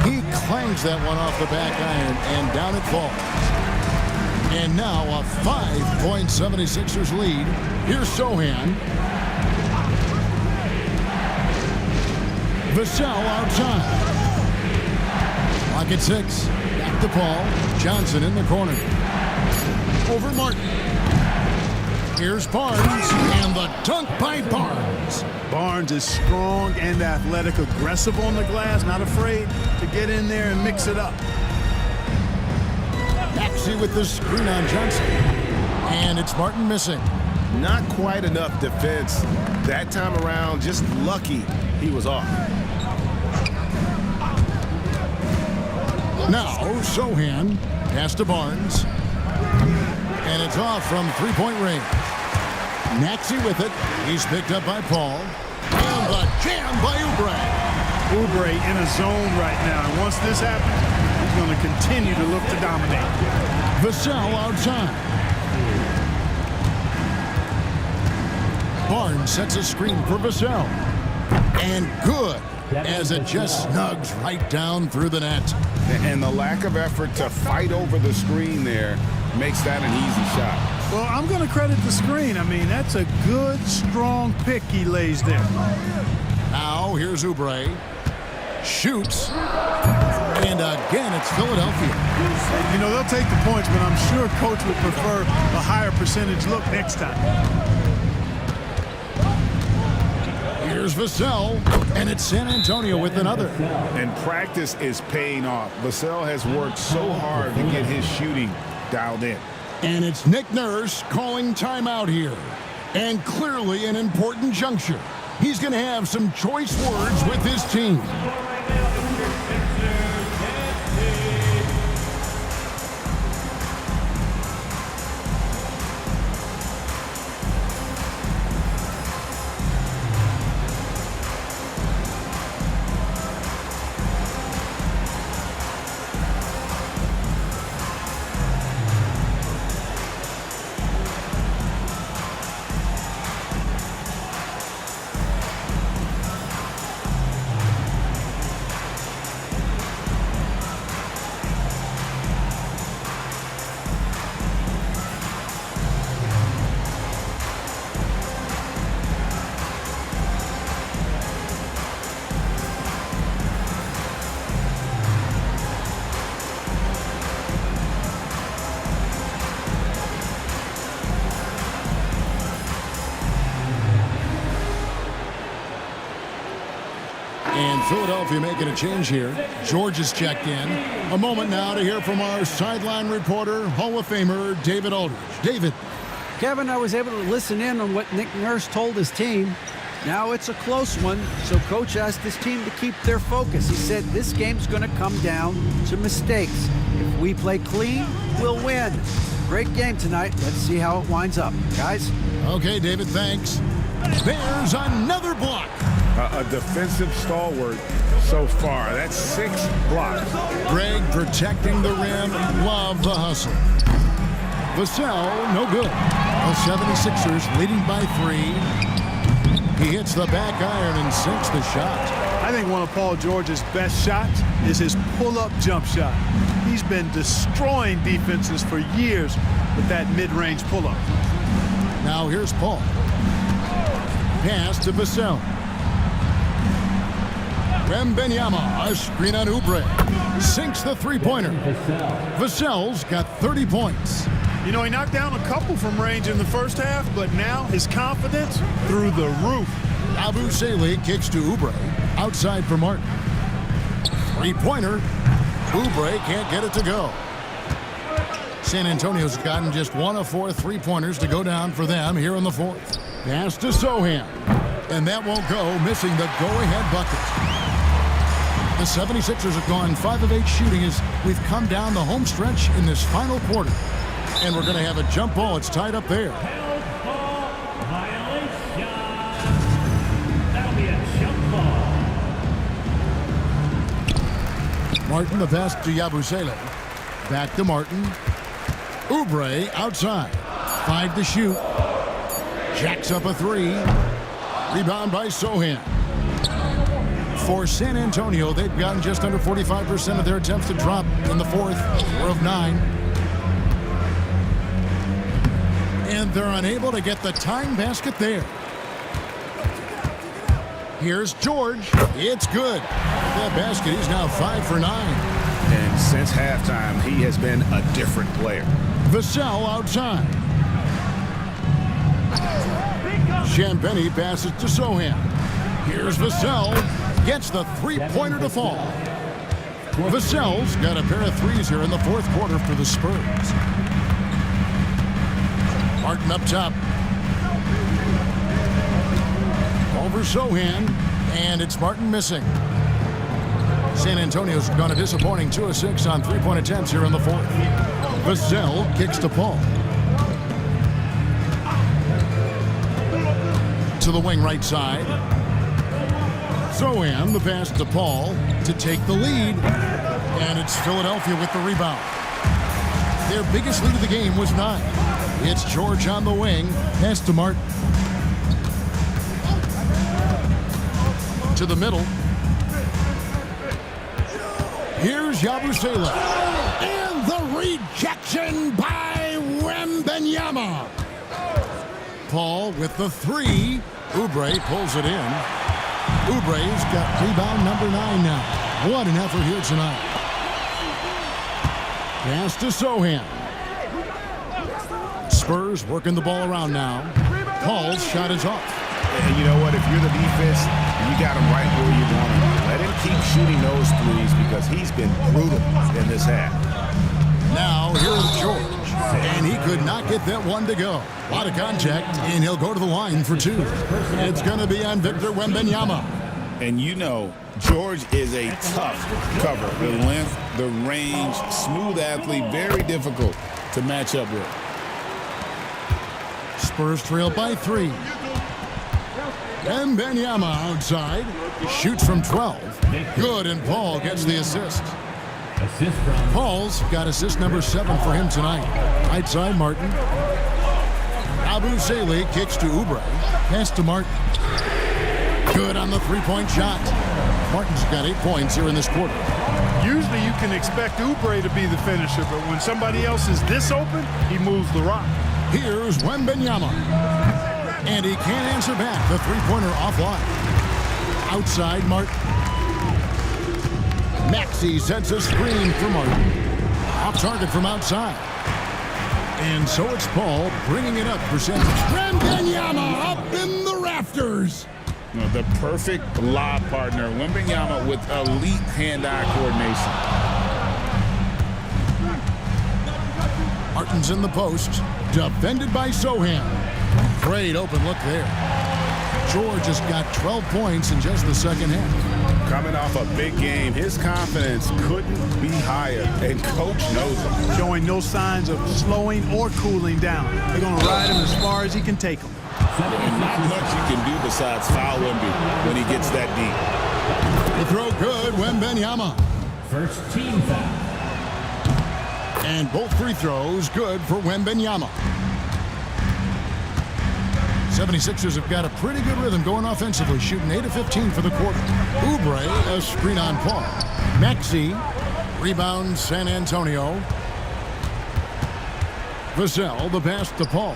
Speaker 2: He clangs that one off the back iron, and down it falls. And now a 5-point 76ers lead. Here's Sohan. Vassell outside. Lock at 6. Back to Paul. Johnson in the corner. Over Martin. Here's Barnes, and the dunk by Barnes.
Speaker 4: Barnes is strong and athletic, aggressive on the glass, not afraid to get in there and mix it up.
Speaker 2: Maxey with the screen on Johnson. And it's Martin missing.
Speaker 3: Not quite enough defense. That time around, just lucky he was off.
Speaker 2: Now, Sohan pass to Barnes. And it's off from three-point range. Naxi with it. He's picked up by Paul. And the jam by Oubre.
Speaker 4: Oubre in a zone right now. And once this happens, he's going to continue to look to dominate.
Speaker 2: Vassell outside. Barnes sets a screen for Vassell. And good, as it just snugs right down through the net.
Speaker 3: And the lack of effort to fight over the screen there makes that an easy shot.
Speaker 4: Well, I'm going to credit the screen. I mean, that's a good, strong pick he lays there.
Speaker 2: Now, here's Oubre. Shoots. And again, it's Philadelphia.
Speaker 4: You know, they'll take the points, but I'm sure coach would prefer a higher percentage look next time.
Speaker 2: Here's Vassell, and it's San Antonio with another.
Speaker 3: And practice is paying off. Vassell has worked so hard to get his shooting dialed in.
Speaker 2: And it's Nick Nurse calling timeout here. And clearly an important juncture. He's going to have some choice words with his team. And Philadelphia making a change here. George is checked in. A moment now to hear from our sideline reporter, Hall of Famer David Aldridge. David.
Speaker 7: Kevin, I was able to listen in on what Nick Nurse told his team. Now it's a close one, so coach asked his team to keep their focus. He said this game's going to come down to mistakes. If we play clean, we'll win. Great game tonight. Let's see how it winds up, guys.
Speaker 2: Okay, David, thanks. There's another block.
Speaker 3: A defensive stalwart so far. That's 6 blocks.
Speaker 2: Greg protecting the rim. Love the hustle. Vassell, no good. The 76ers leading by 3. He hits the back iron and sinks the shot.
Speaker 4: I think one of Paul George's best shots is his pull-up jump shot. He's been destroying defenses for years with that mid-range pull-up.
Speaker 2: Now here's Paul. Pass to Vassell. Wembanyama, a screen on Oubre. Sinks the three-pointer. Vassell's got 30 points.
Speaker 4: You know, he knocked down a couple from range in the first half, but now his confidence through the roof.
Speaker 2: Yabusele kicks to Oubre. Outside for Martin. Three-pointer. Oubre can't get it to go. San Antonio's gotten just 1 of 4 three-pointers to go down for them here in the fourth. Pass to Sohan. And that won't go, missing the go-ahead bucket. The 76ers have gone 5 of 8 shooting as we've come down the home stretch in this final quarter. And we're going to have a jump ball. It's tied up there.
Speaker 6: That'll be a jump ball.
Speaker 2: Martin, the pass to Yabusele. Back to Martin. Oubre outside. 5 to shoot. Jacks up a 3. Rebound by Sohan. For San Antonio, they've gotten just under 45% of their attempts to drop in the fourth. 4 of 9. And they're unable to get the tying basket there. Here's George. It's good. That basket, he's now 5 for 9.
Speaker 3: And since halftime, he has been a different player.
Speaker 2: Vassell outside. Champagny passes to Sohan. Here's Vassell. Gets the three-pointer to fall. Vassell's got a pair of threes here in the fourth quarter for the Spurs. Martin up top. Over Sohan, and it's Martin missing. San Antonio's gone a disappointing 2 of 6 on three-point attempts here in the fourth. Vassell kicks to Paul. To the wing right side. Sohan, the pass to Paul to take the lead. And it's Philadelphia with the rebound. Their biggest lead of the game was 9. It's George on the wing. Pass to Martin. To the middle. Here's Yabusele. And the rejection by Wembanyama. Paul with the 3. Oubre pulls it in. Oubre's got rebound number 9 now. What an effort here tonight. Pass to Sohan. Spurs working the ball around now. Paul's shot is off.
Speaker 3: And you know what? If you're the defense, you got him right where you want him. Let him keep shooting those threes because he's been brutal in this half.
Speaker 2: Now here's George, and he could not get that one to go. A lot of contact, and he'll go to the line for 2. It's going to be on Victor Wembanyama.
Speaker 3: And you know, George is a tough cover. The length, the range, smooth athlete, very difficult to match up with.
Speaker 2: Spurs trail by 3. Wembanyama outside, shoots from 12. Good, and Paul gets the assist. Paul's got assist number 7 for him tonight. Right side, Martin. Yabusele kicks to Oubre. Pass to Martin. Good on the three-point shot. Martin's got 8 points here in this quarter.
Speaker 4: Usually you can expect Oubre to be the finisher, but when somebody else is this open, he moves the rock.
Speaker 2: Here's Wembanyama. And he can't answer back. The three-pointer offline. Outside, Martin. Maxey sets a screen for Martin. Off target from outside. And so it's Paul bringing it up for San Wembanyama up in the rafters.
Speaker 3: You know, the perfect lob partner. Wembanyama with elite hand-eye coordination.
Speaker 2: Martin's in the post. Defended by Sohan. Great open look there. George has got 12 points in just the second half.
Speaker 3: Coming off a big game, his confidence couldn't be higher, and coach knows it.
Speaker 4: Showing no signs of slowing or cooling down. They're going to ride him as far as he can take him.
Speaker 3: And not much you can do besides foul Wemby when he gets that deep.
Speaker 2: The throw good, Wembanyama.
Speaker 6: First team foul.
Speaker 2: And both free throws good for Wembanyama. 76ers have got a pretty good rhythm going offensively, shooting 8 of 15 for the quarter. Oubre, a screen on Paul. Maxey, rebound San Antonio. Vassell, the pass to Paul.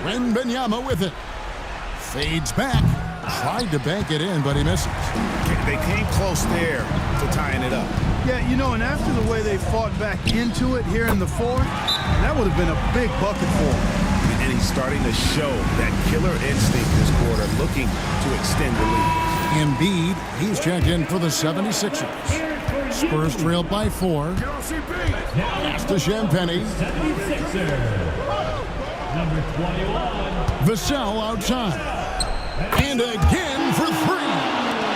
Speaker 2: Wembanyama with it. Fades back. Tried to bank it in, but he misses.
Speaker 3: They came close there to tying it up.
Speaker 4: Yeah, you know, and after the way they fought back into it here in the fourth, that would have been a big bucket for him.
Speaker 3: And he's starting to show that killer instinct this quarter, looking to extend the lead.
Speaker 2: Embiid, he's checked in for the 76ers. Spurs trail by 4. Pass to Champagny.
Speaker 6: 76ers. Number 21.
Speaker 2: Vassell outside. And again for 3.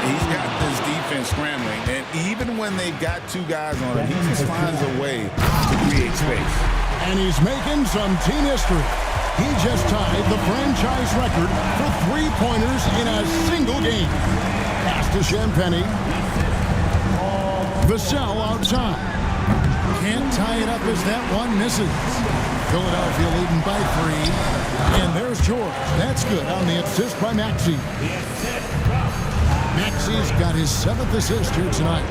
Speaker 3: He's got this defense scrambling, and even when they've got 2 guys on him, he just finds a way to create space.
Speaker 2: And he's making some team history. He just tied the franchise record for three-pointers in a single game. Pass to Champagny. Vassell outside. Can't tie it up as that one misses. Philadelphia leading by 3. And there's George. That's good on the assist by Maxey. Maxey's got his 7th assist here tonight.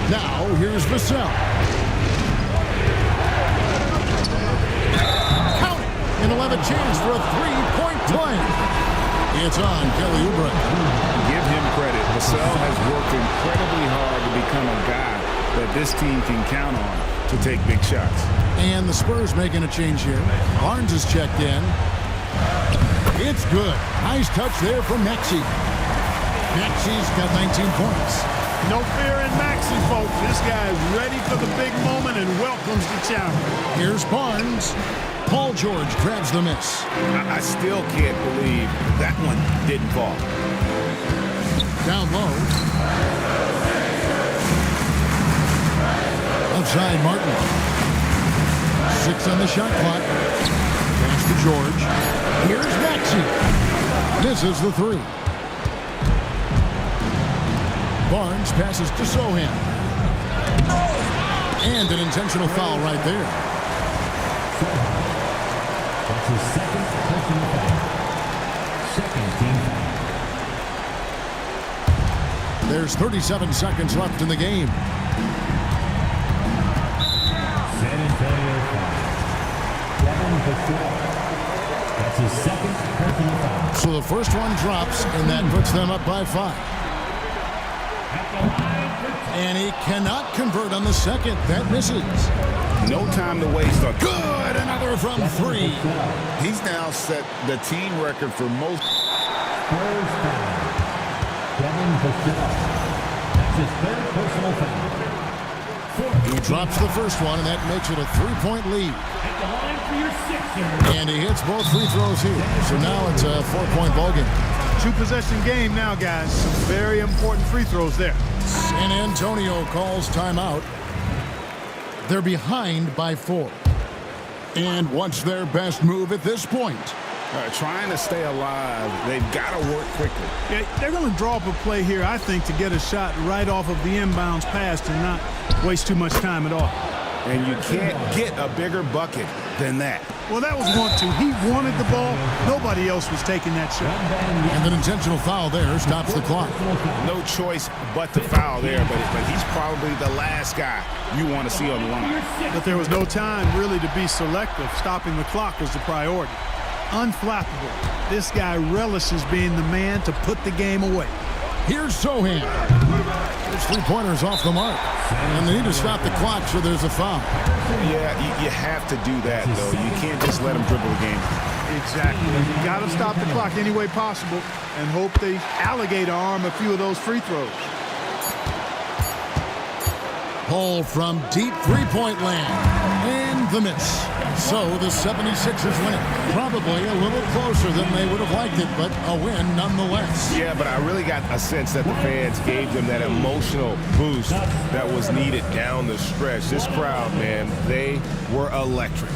Speaker 2: Now, here's Vassell. And he'll have a chance for a 3-point play. It's on Kelly Oubre.
Speaker 3: Give him credit. Vassell has worked incredibly hard to become a guy that this team can count on to take big shots.
Speaker 2: And the Spurs making a change here. Barnes is checked in. It's good. Nice touch there from Maxey. Maxey's got 19 points.
Speaker 4: No fear in Maxey, folks. This guy is ready for the big moment and welcomes the challenge.
Speaker 2: Here's Barnes. Paul George grabs the miss.
Speaker 3: I still can't believe that one didn't fall.
Speaker 2: Down low. Outside Martin. 6 on the shot clock. Pass to George. Here's Maxey. Misses the 3. Barnes passes to Sohan. And an intentional foul right there.
Speaker 6: That's his second personal foul. Second team foul.
Speaker 2: There's 37 seconds left in the game.
Speaker 6: San Antonio foul. Kevin Patel. That's his second personal foul.
Speaker 2: So the first one drops, and that puts them up by 5. And he cannot convert on the second. That misses.
Speaker 3: No time to waste.
Speaker 2: Good! Another from 3.
Speaker 3: He's now set the team record for most.
Speaker 6: Spurs foul. Kevin Patel. That's his third personal foul.
Speaker 2: He drops the first one, and that makes it a 3-point lead.
Speaker 6: At the line for your Sixers.
Speaker 2: And he hits both free throws here. So now it's a 4-point ballgame.
Speaker 4: 2-possession game now, guys. Some very important free throws there.
Speaker 2: San Antonio calls timeout. They're behind by 4. And what's their best move at this point?
Speaker 3: Trying to stay alive. They've got to work quickly.
Speaker 4: Yeah, they're going to draw up a play here, I think, to get a shot right off of the inbounds pass and not waste too much time at all.
Speaker 3: And you can't get a bigger bucket than that.
Speaker 4: Well, that was 1-2. He wanted the ball. Nobody else was taking that shot.
Speaker 2: And an intentional foul there stops the clock.
Speaker 3: No choice but to foul there, but he's probably the last guy you want to see on the line.
Speaker 4: But there was no time really to be selective. Stopping the clock was the priority. Unflappable. This guy relishes being the man to put the game away.
Speaker 2: Here's Sohan. His 3-pointers off the mark. And they need to stop the clock, so there's a foul.
Speaker 3: Yeah, you have to do that, though. You can't just let him dribble the game.
Speaker 4: Exactly. You got to stop the clock any way possible and hope they alligator arm a few of those free throws.
Speaker 2: Paul from deep 3-point land. And the miss. So the 76ers win it. Probably a little closer than they would have liked it, but a win nonetheless.
Speaker 3: Yeah, but I really got a sense that the fans gave them that emotional boost that was needed down the stretch. This crowd, man, they were electric.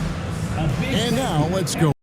Speaker 2: And now let's go.